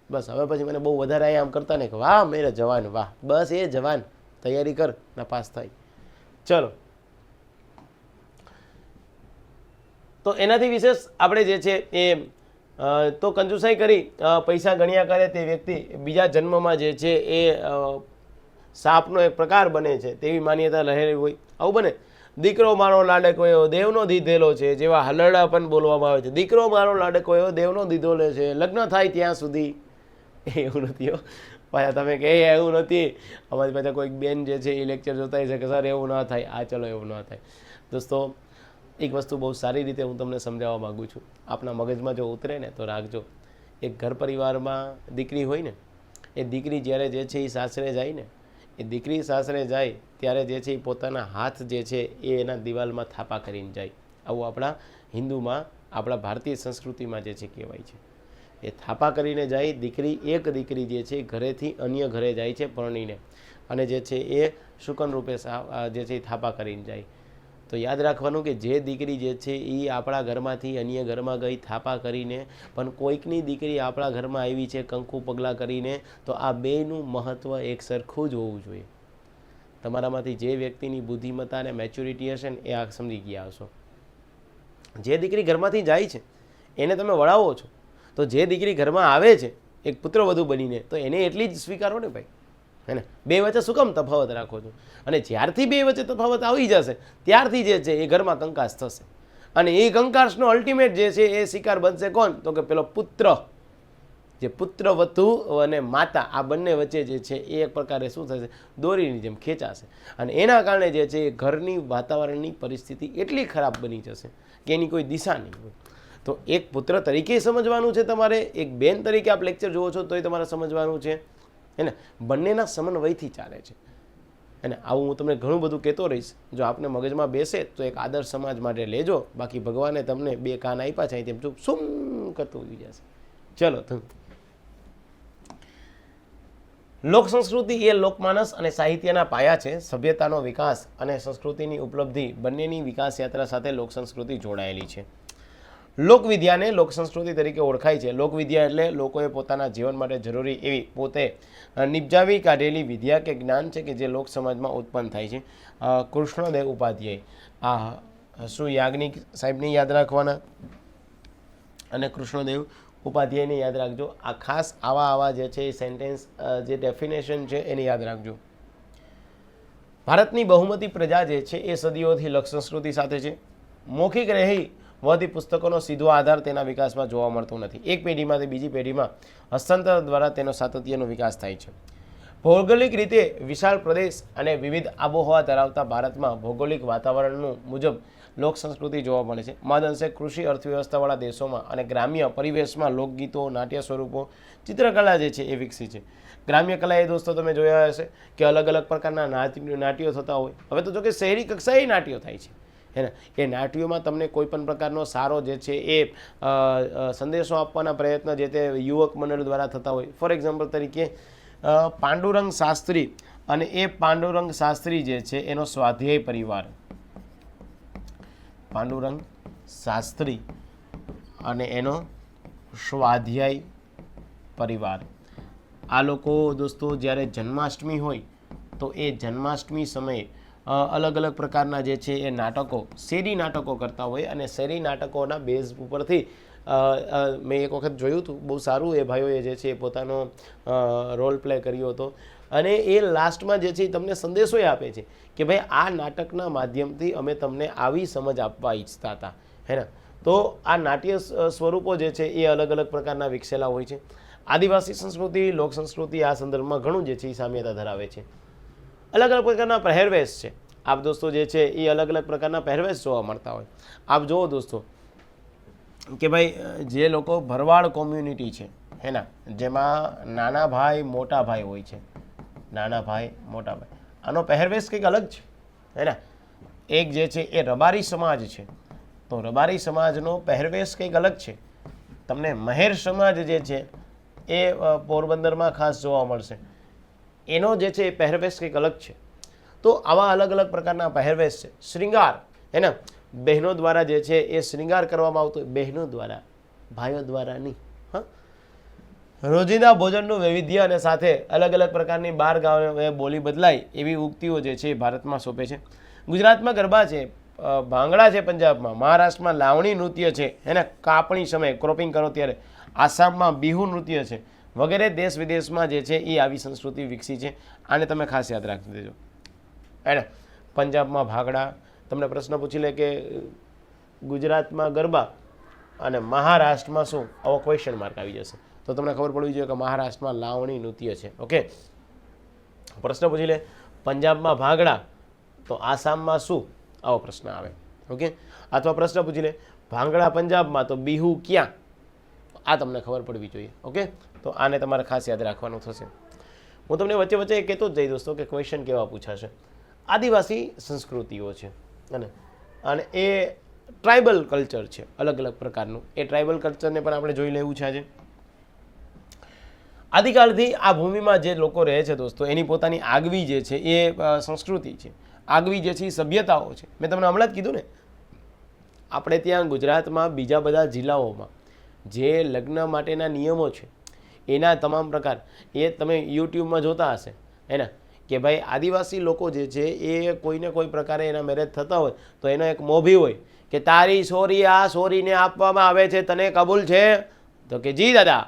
બસ હવે પછી મને બહુ વધારે આમ કરતા નહીં કે વાહ મેરે જવાન, વાહ બસ એ જવાન તૈયારી કર ના પાસ થાય. ચલો તો એનાથી વિશેષ આપણે જે છે એ તો કંજુસાઈ કરી પૈસા ગણ્યા કરે તે વ્યક્તિ બીજા જન્મમાં જે છે એ સાપનો એક પ્રકાર બને છે તેવી માન્યતા રહેલી હોય. આવું બને. દીકરો મારો લાડકો એવો દેવનો દીધેલો છે, જેવા હલરડા પણ બોલવામાં આવે છે. દીકરો મારો લાડકો એવો દેવનો દીધેલો છે, લગ્ન થાય ત્યાં સુધી. એવું નથી હો પાછા તમે કહે એવું નથી. અમારી પાસે કોઈક બેન જે છે એ લેક્ચર જોતા છે કે સર એવું ના થાય. આ ચલો એવું ના થાય. દોસ્તો એક વસ્તુ બહુ સારી રીતે હું તમને સમજાવવા માગું છું. આપણા મગજમાં જો ઉતરે ને તો રાખજો. એક ઘર પરિવારમાં દીકરી હોય ને, એ દીકરી જ્યારે જે છે એ સાસરે જાય ને, એ દીકરી સાસરે જાય ત્યારે જે છે એ પોતાના હાથ જે છે એ એના દિવાલમાં થાપા કરીને જાય. આવું આપણા હિન્દુમાં, આપણા ભારતીય સંસ્કૃતિમાં જે છે કહેવાય છે. એ થાપા કરીને જાય દીકરી. એક દીકરી જે છે ઘરેથી અન્ય ઘરે જાય છે પરણીને, અને જે છે એ શુકન રૂપે જે છે એ થાપા કરીને જાય. તો યાદ રાખવાનું કે જે દીકરી જે છે એ આપણા ઘરમાંથી અન્ય ઘરમાં ગઈ થાપા કરીને, પણ કોઈકની દીકરી આપણા ઘરમાં આવી છે કંકુ પગલાં કરીને, તો આ બેયનું મહત્ત્વ એક સરખું જ હોવું જોઈએ. તમારામાંથી જે વ્યક્તિની બુદ્ધિમત્તા અને મેચ્યોરિટી હશે ને એ આ સમજી ગયા હશો. જે દીકરી ઘરમાંથી જાય છે એને તમે વળાવો છો, તો જે દીકરી ઘરમાં આવે છે એક પુત્રવધુ બનીને, તો એને એટલી જ સ્વીકારો ને ભાઈ, હે ને? બે વચ્ચે શું કામ તફાવત રાખો છો? અને જ્યારથી બે વચ્ચે તફાવત આવી જશે ત્યારથી જે છે એ ઘરમાં કંકાસ થશે. અને એ કંકાસનો અલ્ટિમેટ જે છે એ શિકાર બનશે કોણ? તો કે પેલો પુત્ર. જે પુત્રવધુ અને માતા આ બંને વચ્ચે જે છે એ એક પ્રકારે શું થશે? દોરીની જેમ ખેંચાશે. અને એના કારણે જે છે એ ઘરની વાતાવરણની પરિસ્થિતિ એટલી ખરાબ બની જશે કે એની કોઈ દિશા નહીં હોય. તો એક પુત્ર તરીકે સમજવાનું છે તમારે, એક બેન તરીકે આપ લેક્ચર જુઓ છો તોય તમારે સમજવાનું છે, હે ને? બંનેના સમન્વયથી ચાલે છે. અને આવું હું તમને ઘણું બધું કહેતો રહીશ. જો આપને મગજમાં બેસે તો એક આદર્શ સમાજ માટે લેજો. બાકી ભગવાને તમને બે કાન આપ્યા છે તેમ ચૂપ સુમ કરતું ઉઈ જશે. ચલો તો લોક સંસ્કૃતિ એ લોકમાનસ અને સાહિત્યના પાયા છે. સભ્યતાનો વિકાસ અને સંસ્કૃતિની ઉપલબ્ધિ બંનેની વિકાસ યાત્રા સાથે લોક સંસ્કૃતિ જોડાયેલી છે. લોકવિદ્યાને લોક સંસ્કૃતિ તરીકે ઓળખાય છે. લોકવિદ્યા એટલે લોકોએ પોતાના જીવન માટે જરૂરી એવી પોતે નિપજાવી કાઢેલી વિદ્યા કે જ્ઞાન છે કે જે લોક સમાજમાં ઉત્પન્ન થાય છે. કૃષ્ણદેવ ઉપાધ્યાય, શું યાજ્ઞિક સાહેબને યાદ રાખવાના અને કૃષ્ણદેવ ઉપાધ્યાયને યાદ રાખજો. આ ખાસ આવા જે છે એ સેન્ટેન્સ જે ડેફિનેશન છે એને યાદ રાખજો. ભારતની બહુમતી પ્રજા જે છે એ સદીઓથી લોક સંસ્કૃતિ સાથે છે. મૌખિક રહી વધી પુસ્તકોનો સીધો આધાર તેના વિકાસમાં જોવા મળતો નથી. એક પેઢીમાંથી બીજી પેઢીમાં હસ્તાંતર દ્વારા તેનો સાતત્યનો વિકાસ થાય છે. ભૌગોલિક રીતે વિશાળ પ્રદેશ અને વિવિધ આબોહવા ધરાવતા ભારતમાં ભૌગોલિક વાતાવરણનું મુજબ લોક સંસ્કૃતિ જોવા મળે છે. મહદઅંશે કૃષિ અર્થવ્યવસ્થાવાળા દેશોમાં અને ગ્રામ્ય પરિવેશમાં લોકગીતો, નાટ્ય સ્વરૂપો, ચિત્રકલા જે છે એ વિકસી છે. ગ્રામ્ય કલા એ દોસ્તો તમે જોયા હશે કે અલગ અલગ પ્રકારના નાટ્યો થતા હોય. હવે તો જો કે શહેરી કક્ષાએ નાટ્યો થાય છે, હે ને? એ નાટ્યોમાં તમને કોઈ પણ પ્રકારનો સારો જે છે એ સંદેશો આપવાના પ્રયત્ન જે તે યુવક મંડળ દ્વારા થતા હોય. ફોર એક્ઝામ્પલ તરીકે પાંડુરંગ શાસ્ત્રી અને એ પાંડુરંગ શાસ્ત્રી જે છે એનો સ્વાધ્યાય પરિવાર, પાંડુરંગ શાસ્ત્રી અને એનો સ્વાધ્યાય પરિવાર, આ લોકો દોસ્તો જ્યારે જન્માષ્ટમી હોય તો એ જન્માષ્ટમી સમયે અલગ અલગ પ્રકારના જે છે એ નાટકો, શેરી નાટકો કરતા હોય. અને શેરી નાટકોના બેઝ ઉપરથી મેં એક વખત જોયું હતું, બહુ સારું એ ભાઈઓએ જે છે એ પોતાનો રોલ પ્લે કર્યો હતો. અને એ લાસ્ટમાં જે છે તમને સંદેશો આપે છે કે ભાઈ આ નાટકના માધ્યમથી અમે તમને આવી સમજ આપવા ઈચ્છતા હતા, હે ને? તો આ નાટ્ય સ્વરૂપો જે છે એ અલગ અલગ પ્રકારના વિકસેલા હોય છે. આદિવાસી સંસ્કૃતિ, લોક સંસ્કૃતિ આ સંદર્ભમાં ઘણું જે છે એ સામ્યતા ધરાવે છે. અલગ અલગ પ્રકારના પહેરવેશ છે. આપ દોસ્તો જે છે એ અલગ અલગ પ્રકારના પહેરવેશ જોવા મળતા હોય. આપ જુઓ દોસ્તો કે ભાઈ જે લોકો ભરવાડ કોમ્યુનિટી છે હેના, જેમાં નાના ભાઈ મોટા ભાઈ હોય છે, નાના ભાઈ મોટા ભાઈ, આનો પહેરવેશ કંઈક અલગ છે હેના. એક જે છે એ રબારી સમાજ છે, તો રબારી સમાજનો પહેરવેશ કંઈક અલગ છે. તમને મહેર સમાજ જે છે એ પોરબંદરમાં ખાસ જોવા મળશે, એનો જે છે એ પહેરવેશ કંઈક અલગ છે. તો આવા અલગ અલગ પ્રકારના પહેરવેશ છે. શ્રૃંગાર હેના, બહેનો દ્વારા જે છે એ શ્રૃંગાર કરવામાં આવતો હોય, બહેનો દ્વારા, ભાઈઓ દ્વારા નહીં. હા, રોજિંદા ભોજનનું વૈવિધ્ય અને સાથે અલગ અલગ પ્રકારની બાર ગામે બોલી બદલાય એવી ઉક્તિઓ જે છે એ ભારતમાં સોંપે છે. ગુજરાતમાં ગરબા છે, ભાંગડા છે, પંજાબમાં, મહારાષ્ટ્રમાં લાવણી નૃત્ય છે એને કાપણી સમયે ક્રોપિંગ કરો ત્યારે, આસામમાં બિહુ નૃત્ય છે વગેરે. દેશ વિદેશમાં જે છે એ આવી સંસ્કૃતિ વિકસી છે. આને તમે ખાસ યાદ રાખી દેજો એને. પંજાબમાં ભાંગડા, તમને પ્રશ્ન પૂછી લે કે ગુજરાતમાં ગરબા અને મહારાષ્ટ્રમાં શું, આવો ક્વેશ્ચન માર્ક આવી જશે તો તમને ખબર પડવી જોઈએ કે મહારાષ્ટ્રમાં લાવણી નૃત્ય છે. ઓકે, પ્રશ્ન પૂછી લે પંજાબમાં ભાંગડા તો આસામમાં શું, આવો પ્રશ્ન આવે. ઓકે, અથવા પ્રશ્ન પૂછી લે ભાંગડા પંજાબમાં તો બિહુ ક્યાં, આ તમને ખબર પડવી જોઈએ. ઓકે, તો આને તમારે ખાસ યાદ રાખવાનું થશે. હું તમને વચ્ચે વચ્ચે એ કહેતો જ જઈ દોસ્તો કે ક્વેશ્ચન કેવા પૂછાશે. આદિવાસી સંસ્કૃતિઓ છે અને એ ટ્રાઇબલ કલ્ચર છે અલગ અલગ પ્રકારનું. એ ટ્રાઇબલ કલ્ચરને પણ આપણે જોઈ લેવું છે આજે. આદિકાળથી આ ભૂમિમાં જે લોકો રહે છે દોસ્તો, એની પોતાની આગવી જે છે એ સંસ્કૃતિ છે, આગવી જે છે એ સભ્યતાઓ છે. મેં તમને હમણાં જ કીધું ને, આપણે ત્યાં ગુજરાતમાં બીજા બધા જિલ્લાઓમાં જે લગ્ન માટેના નિયમો છે એના તમામ પ્રકાર એ તમે યુટ્યુબમાં જોતા હશે એના, કે ભાઈ આદિવાસી લોકો જે છે એ કોઈને કોઈ પ્રકારે એના મેરેજ થતા હોય તો એનો એક મોભી હોય કે તારી છોરી આ છોરીને આપવામાં આવે છે, તને કબૂલ છે? તો કે જી દાદા,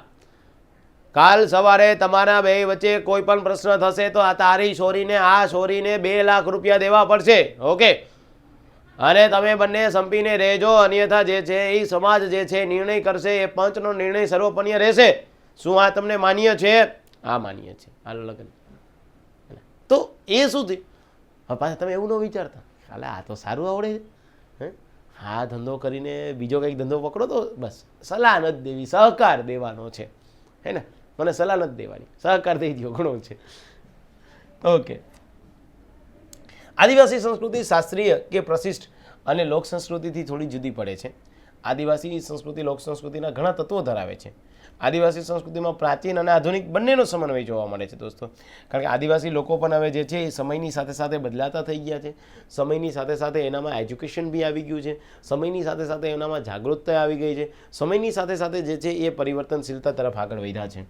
કાલ સવારે તમારા બે વચ્ચે કોઈ પણ પ્રશ્ન થશે તો આ તારી છોરીને આ છોરીને 2 લાખ રૂપિયા દેવા પડશે. ઓકે, અને તમે બંને સંપીને રહેજો, અન્યથા જે છે એ સમાજ જે છે નિર્ણય કરશે, એ પંચનો નિર્ણય સર્વપનીય રહેશે. શું આ તમને માન્ય છે? આ માન્ય છે. હાલો લગ્ન. તો એ શું થયું? પાછા તમે એવું ન વિચારતા હાલે આ તો સારું આવડે છે, હા ધંધો કરીને બીજો કંઈક ધંધો પકડો તો બસ સલાહ નથી દેવી, સહકાર દેવાનો છે હે ને, મને સલાહ નથી દેવાની, સહકાર દઈ દો ઘણો છે. ઓકે, આદિવાસી સંસ્કૃતિ શાસ્ત્રીય કે પ્રશિષ્ટ અને લોક સંસ્કૃતિથી થોડી જુદી પડે છે. આદિવાસી સંસ્કૃતિ લોક સંસ્કૃતિના ઘણા તત્વો ધરાવે છે. આદિવાસી સંસ્કૃતિમાં પ્રાચીન અને આધુનિક બંનેનો સમન્વય જોવા મળે છે દોસ્તો. કારણ કે આદિવાસી લોકો પણ હવે જે છે એ સમયની સાથે સાથે બદલાતા થઈ ગયા છે. સમયની સાથે સાથે એનામાં એજ્યુકેશન બી આવી ગયું છે, સમયની સાથે સાથે એનામાં જાગૃતતા આવી ગઈ છે, સમયની સાથે સાથે જે છે એ પરિવર્તનશીલતા તરફ આગળ વધ્યા છે.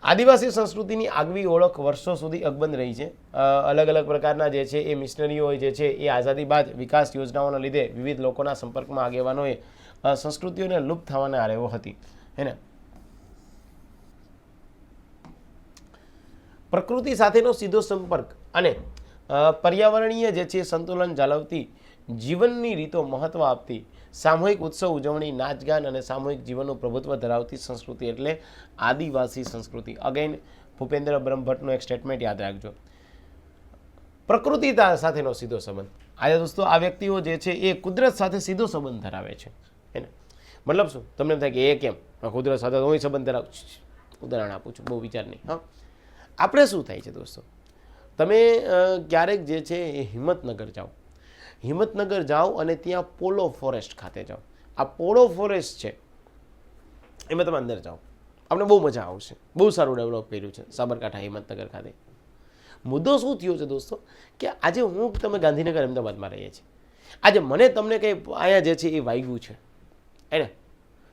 આદિવાસી સંસ્કૃતિની આગવી ઓળખ વર્ષો સુધી અકબંધ રહી છે. અલગ અલગ પ્રકારના જે છે એ મિશનરીઓ જે છે એ આઝાદી બાદ વિકાસ યોજનાઓના લીધે વિવિધ લોકોના સંપર્કમાં આગેવાનોએ સંસ્કૃતિઓને લુપ્ત થવાને આરેવો હતી હે ને. પ્રકૃતિ સાથેનો સીધો સંપર્ક અને પર્યાવરણીય જે છે સંતુલન જાળવતી જીવનની રીતો મહત્વ આપતી સામૂહિક ઉત્સવ ઉજવણી, નાચગાન અને સામૂહિક જીવનનું પ્રભુત્વ ધરાવતી સંસ્કૃતિ એટલે આદિવાસી સંસ્કૃતિ. અગેન ભૂપેન્દ્ર બ્રહ્મભટ્ટનું એક સ્ટેટમેન્ટ યાદ રાખજો, પ્રકૃતિ સાથેનો સીધો સંબંધ. આજે દોસ્તો આ વ્યક્તિઓ જે છે એ કુદરત સાથે સીધો સંબંધ ધરાવે છે એને. મતલબ શું તમને એમ થાય કે એ કેમ કુદરત સાથે હું સંબંધ ધરાવું? ઉદાહરણ આપું છું, બહુ વિચાર નહીં. હા, આપણે શું થાય છે દોસ્તો, તમે ક્યારેક જે છે એ હિંમતનગર જાઓ, હિંમતનગર જાઓ અને ત્યાં પોલો ફોરેસ્ટ ખાતે જાઓ. આ પોલો ફોરેસ્ટ છે એમાં તમે અંદર જાઓ, આપણે બહુ મજા આવશે, બહુ સારું ડેવલપ કર્યું છે સાબરકાંઠા હિંમતનગર ખાતે. મુદ્દો શું થયો છે દોસ્તો કે આજે હું તમે ગાંધીનગર અમદાવાદમાં રહીએ છીએ, આજે મને તમને કંઈ અહીંયા જે છે એ વાગ્યું છે એને,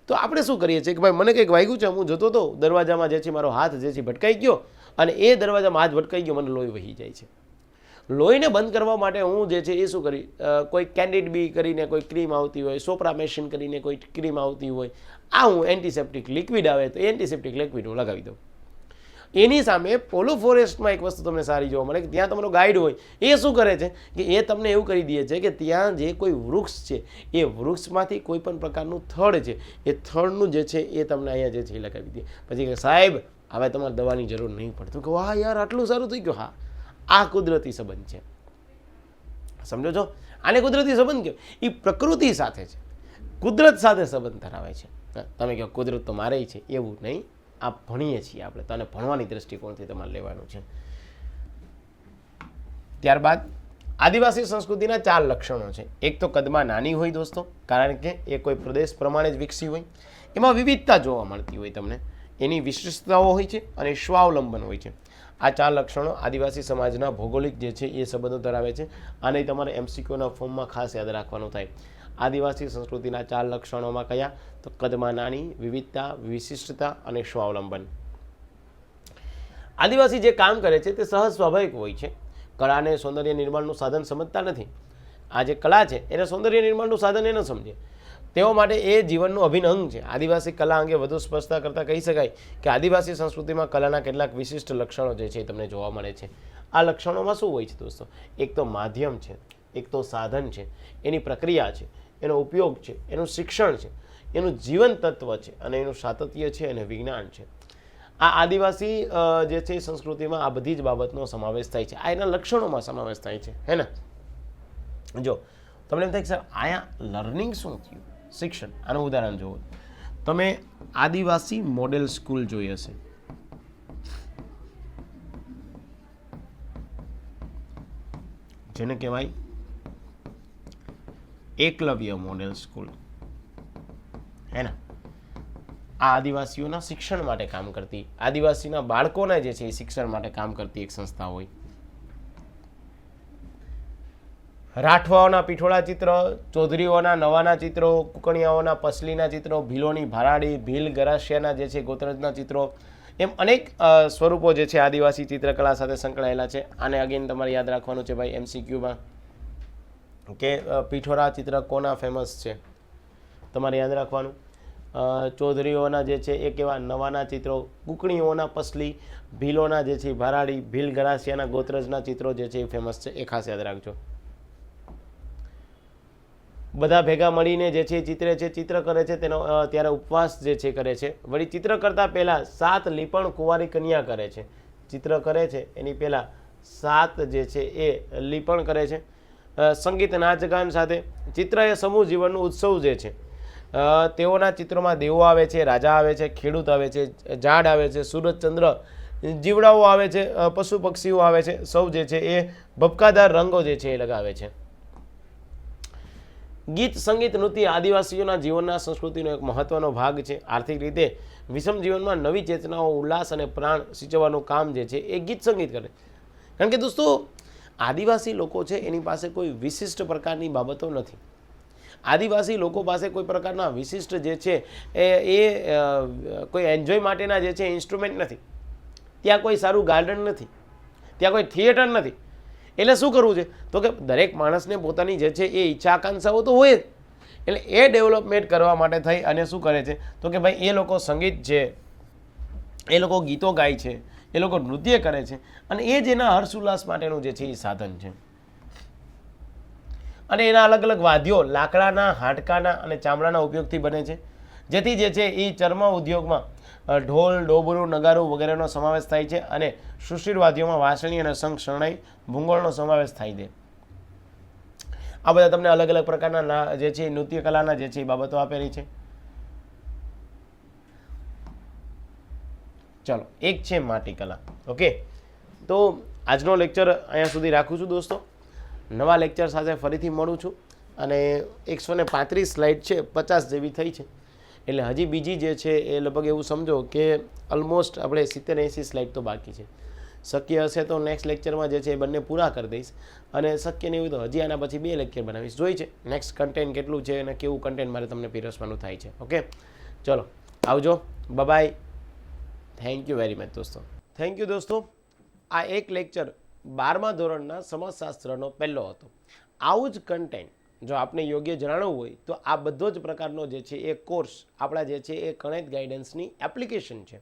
તો આપણે શું કરીએ છીએ કે ભાઈ મને કંઈક વાગ્યું છે, હું જતો હતો દરવાજામાં જે છે મારો હાથ જે છે ભટકાઈ ગયો અને એ દરવાજામાં હાથ ભટકાઈ ગયો, મને લોહી વહી જાય છે. લોહીને બંધ કરવા માટે હું જે છે એ શું કરી, કોઈ કેન્ડિડ બી કરીને કોઈ ક્રીમ આવતી હોય, સોપરા મેશિન કરીને કોઈ ક્રીમ આવતી હોય, આ હું એન્ટિસેપ્ટિક લિક્વિડ આવે તો એન્ટિસેપ્ટિક લિક્વિડ હું લગાવી દઉં. એની સામે પોલો ફોરેસ્ટમાં એક વસ્તુ તમને સારી જોવા મળે કે ત્યાં તમારો ગાઈડ હોય એ શું કરે છે કે એ તમને એવું કરી દે છે કે ત્યાં જે કોઈ વૃક્ષ છે એ વૃક્ષમાંથી કોઈ પણ પ્રકારનું થડ છે એ થડનું જે છે એ તમને અહીંયા જે છે એ લગાવી દે. પછી કે સાહેબ હવે તમારે દવાની જરૂર નહીં પડે. તો કે વાહ યાર આટલું સારું થઈ ગયું. હા, આ કુદરતી સંબંધ છે, સમજો છો? આને કુદરતી સંબંધ કહો. એ પ્રકૃતિ સાથે છે, કુદરત સાથે સંબંધ ધરાવે છે. તમે કહો કુદરત તો મારે છે, એવું નહીં. આ ભણીએ છીએ આપણે, તો આને ભણવાની દ્રષ્ટિકોણથી તમારે લેવાનું છે. ત્યારબાદ આદિવાસી સંસ્કૃતિના 4 લક્ષણો છે. એક તો કદમાં નાની હોય દોસ્તો, કારણ કે એ કોઈ પ્રદેશ પ્રમાણે જ વિકસી હોય. એમાં વિવિધતા જોવા મળતી હોય તમને, એની વિશિષ્ટતાઓ હોય છે અને સ્વાવલંબન હોય છે. આ 4 લક્ષણો આદિવાસી સમાજના ભૌગોલિક જે છે એ સંબંધો ધરાવે છે. આને તમારે MCQના ફોર્મમાં ખાસ યાદ રાખવાનું થાય. આદિવાસી સંસ્કૃતિના 4 લક્ષણોમાં કયા? તો કદમાં નાની, વિવિધતા, વિશિષ્ટતા અને સ્વાવલંબન. આદિવાસી જે કામ કરે છે તે સહજ સ્વાભાવિક હોય છે. કળાને સૌંદર્ય નિર્માણનું સાધન સમજતા નથી. આ જે કલા છે એને સૌંદર્ય નિર્માણનું સાધન એ ન સમજે. તેઓ માટે એ જીવનનું અભિન્ન અંગ છે. આદિવાસી કલા અંગે વધુ સ્પષ્ટતા કરતાં કહી શકાય કે આદિવાસી સંસ્કૃતિમાં કલાના કેટલાક વિશિષ્ટ લક્ષણો જે છે એ તમને જોવા મળે છે. આ લક્ષણોમાં શું હોય છે દોસ્તો? એક તો માધ્યમ છે, એક તો સાધન છે, એની પ્રક્રિયા છે, એનો ઉપયોગ છે, એનું શિક્ષણ છે, એનું જીવન તત્વ છે અને એનું સાતત્ય છે અને વિજ્ઞાન છે. આ આદિવાસી જે છે સંસ્કૃતિમાં આ બધી જ બાબતનો સમાવેશ થાય છે. આ એના લક્ષણોમાં સમાવેશ થાય છે, હે ને? જો તમને એમ થાય કે સર અહીંયા લર્નિંગ શું થયું? શિક્ષણ. આનું ઉદાહરણ જુઓ. તમે આદિવાસી મોડેલ સ્કૂલ જોઈ હશે. જેને કહેવાય એકલવ્ય મોડેલ સ્કૂલ, હે ને? આ આદિવાસીઓના શિક્ષણ માટે કામ કરતી, આદિવાસીના બાળકોના જે છે એ શિક્ષણ માટે કામ કરતી એક સંસ્થા હોય. રાઠવાઓના પીઠોળા ચિત્ર, ચૌધરીઓના નવાના ચિત્રો, કુકણિયાઓના પસલીના ચિત્રો, ભીલોની ભારાડી, ભીલ ગરાસિયાના જે છે ગોત્રજના ચિત્રો, એમ અનેક સ્વરૂપો જે છે આદિવાસી ચિત્રકલા સાથે સંકળાયેલા છે. આને અગેન તમારે યાદ રાખવાનું છે ભાઈ MCQમાં કે પીઠોરા ચિત્ર કોના ફેમસ છે, તમારે યાદ રાખવાનું. ચૌધરીઓના જે છે એ કેવા નવાના ચિત્રો, કુકણીઓના પસલી, ભીલોના જે છે ભારાડી, ભીલ ગરાસિયાના ગોત્રજના ચિત્રો જે છે એ ફેમસ છે, એ ખાસ યાદ રાખજો. બધા ભેગા મળીને જે છે ચિત્ર કરે છે, તેનો ત્યારે ઉપવાસ જે છે કરે છે. વળી ચિત્ર કરતા પહેલા 7 લીપણ કુંવારી કન્યા કરે છે. ચિત્ર કરે છે એની પહેલા 7 જે છે એ લીપણ કરે છે. સંગીત નાચ ગાન સાથે. ચિત્ર એ સમૂહ જીવનનું ઉત્સવ જે છે. તેઓના ચિત્રોમાં દેવો આવે છે, રાજા આવે છે, ખેડૂત આવે છે, ઝાડ આવે છે, સૂરજ ચંદ્ર, જીવડાઓ આવે છે, પશુ પક્ષીઓ આવે છે. સૌ જે છે એ ભપકાદાર રંગો જે છે એ લગાવે છે. ગીત, સંગીત, નૃત્ય આદિવાસીઓના જીવનના સંસ્કૃતિનો એક મહત્વનો ભાગ છે. આર્થિક રીતે વિષમ જીવનમાં નવી ચેતનાઓ, ઉલ્લાસ અને પ્રાણ સિંચવાનું કામ જે છે એ ગીત સંગીત કરે. કારણ કે દોસ્તો આદિવાસી લોકો છે એની પાસે કોઈ વિશિષ્ટ પ્રકારની બાબતો નથી. આદિવાસી લોકો પાસે કોઈ પ્રકારના વિશિષ્ટ જે છે એ કોઈ એન્જોય માટેના જે છે ઇન્સ્ટ્રુમેન્ટ નથી. ત્યાં કોઈ સારું ગાર્ડન નથી, ત્યાં કોઈ થિયેટર નથી. એટલે શું કરવું છે તો કે દરેક માણસને પોતાની જે છે એ ઈચ્છા આકાંક્ષાઓ તો હોય જ. એટલે એ ડેવલપમેન્ટ કરવા માટે થઈ અને શું કરે છે તો કે ભાઈ એ લોકો સંગીત છે, એ લોકો ગીતો ગાય છે, એ લોકો નૃત્ય કરે છે અને એ જ એના હર્ષોલ્લાસ માટેનું જે છે એ સાધન છે. અને એના અલગ અલગ વાદ્યો લાકડાના, હાડકાના અને ચામડાના ઉપયોગથી બને છે. જેથી જે છે એ ચર્મ ઉદ્યોગમાં ઢોલ, ડોબરું, નગારું વગેરેનો સમાવેશ થાય છે અને સુશીર વાદ્યોમાં વાંસળી અને શંખ, શરણાઈ, ભૂંગોળનો સમાવેશ થાય છે. આ બધા તમને અલગ અલગ પ્રકારના જે છે નૃત્ય કલાના જે છે એ બાબતો આપેલી છે. ચલો, એક છે માટી કલા. ઓકે, તો આજનો લેક્ચર અહીંયા સુધી રાખું છું દોસ્તો. નવા લેક્ચર સાથે ફરીથી મળું છું અને 135 સ્લાઇડ છે, 50 જેવી થઈ છે. એટલે હજી બીજી જે છે એ લગભગ એવું સમજો કે ઓલમોસ્ટ આપણે 70-80 સ્લાઇડ તો બાકી છે. શક્ય હશે તો નેક્સ્ટ લેક્ચરમાં જે છે એ બંને પૂરા કરી દઈશ અને શક્ય નહીં હોય તો હજી આના પછી 2 લેક્ચર બનાવીશ. જોઈ છે નેક્સ્ટ કન્ટેન્ટ કેટલું છે અને કેવું કન્ટેન્ટ મારે તમને પીરસવાનું થાય છે. ઓકે, ચલો આવજો, bye. Thank you very much દોસ્તો. થેન્ક યુ દોસ્તો. આ એક લેક્ચર 12મા ધોરણના સમાજશાસ્ત્રનો પહેલો હતો. આવું જ કન્ટેન્ટ જો આપને યોગ્ય જણાવવું હોય તો આ બધો જ પ્રકારનો જે છે એ કોર્સ આપણા જે છે એ કણેત ગાઈડન્સની એપ્લિકેશન છે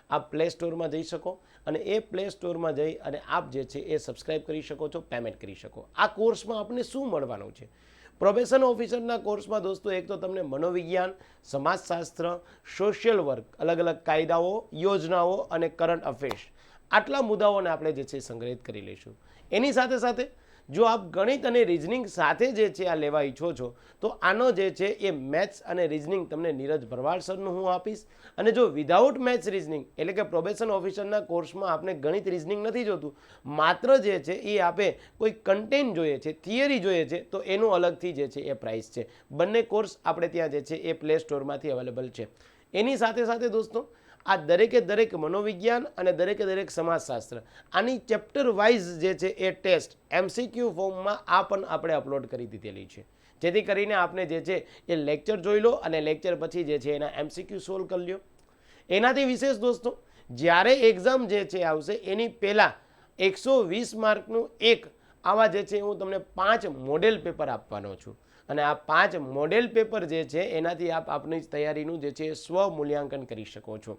આપ પ્લે સ્ટોરમાં જઈ શકો અને એ પ્લે સ્ટોરમાં જઈ અને આપ જે છે એ સબસ્ક્રાઇબ કરી શકો છો, પેમેન્ટ કરી શકો. આ કોર્સમાં આપને શું મળવાનું છે? પ્રોબેશન ઓફિસરના કોર્સમાં દોસ્તો એક તો તમને મનોવિજ્ઞાન, સમાજશાસ્ત્ર, સોશિયલ વર્ક, અલગ અલગ કાયદાઓ, યોજનાઓ અને કરંટ અફેર્સ, આટલા મુદ્દાઓને આપણે જે છે સંગ્રહિત કરી લઈશું. એની સાથે સાથે જો આપ ગણિત અને રિઝનિંગ સાથે જે છે આ લેવા ઈચ્છો છો તો આનો જે છે એ મેથ્સ અને રિઝનિંગ તમને નીરજ ભરવાડ સરનું હું આપીશ. અને જો વિધાઉટ મેથ્સ રિઝનિંગ એટલે કે પ્રોબેશન ઓફિસરના કોર્સમાં આપણે ગણિત રિઝનિંગ નથી જોતું, માત્ર જે છે એ આપે કોઈ કન્ટેન્ટ જોઈએ છે, થિયરી જોઈએ છે, તો એનું અલગથી જે છે એ પ્રાઇસ છે. બંને કોર્સ આપણે ત્યાં જે છે એ પ્લે સ્ટોરમાંથી અવેલેબલ છે. એની સાથે સાથે દોસ્તો આ દરેકે દરેક મનોવિજ્ઞાન અને દરેકે દરેક સમાજશાસ્ત્ર આની ચેપ્ટર વાઇઝ જે છે એ ટેસ્ટ MCQ ફોર્મમાં આ પણ આપણે અપલોડ કરી દીધેલી છે, જેથી કરીને આપને જે છે એ લેક્ચર જોઈ લો અને લેક્ચર પછી જે છે એના MCQ સોલ્વ કરી લ્યો. એનાથી વિશેષ દોસ્તો જ્યારે એક્ઝામ જે છે આવશે એની પહેલાં 120 માર્કનું એક આવા જે છે હું તમને 5 મોડેલ પેપર આપવાનો છું અને આ 5 મોડેલ પેપર જે છે એનાથી આપ આપની તૈયારીનું જે છે સ્વ મૂલ્યાંકન કરી શકો છો.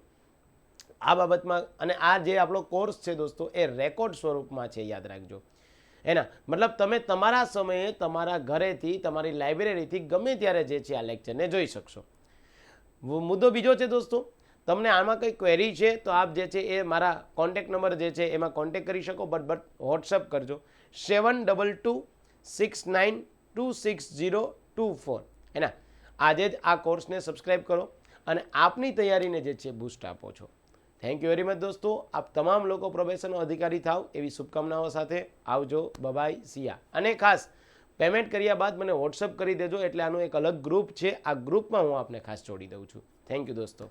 આ બાબતમાં અને આ જે આપણો કોર્સ છે દોસ્તો એ રેકોર્ડ સ્વરૂપમાં છે, યાદ રાખજો. એના મતલબ તમે તમારા સમયે તમારા ઘરેથી, તમારી લાઇબ્રેરીથી ગમે ત્યારે જે છે આ લેક્ચરને જોઈ શકશો. મુદ્દો બીજો છે દોસ્તો, તમને આમાં કંઈ ક્વેરી છે તો આપ જે છે એ મારા કોન્ટેક્ટ નંબર જે છે એમાં કોન્ટેક્ટ કરી શકો, બટ વોટ્સઅપ કરજો 7226926024. એના આજે જ આ કોર્સને સબસ્ક્રાઈબ કરો અને આપની તૈયારીને જે છે બૂસ્ટ આપો છો. થેન્ક યુ વેરી મચ દોસ્તો. આપ તમામ લોકો પ્રોબેશનનો અધિકારી થાવ એવી શુભકામનાઓ સાથે આવજો. બાય, સિયા. અને ખાસ પેમેન્ટ કર્યા બાદ મને વોટ્સઅપ કરી દેજો, એટલે આનું એક અલગ ગ્રુપ છે, આ ગ્રુપમાં હું આપને ખાસ જોડી દઉં છું. થેન્ક યુ દોસ્તો.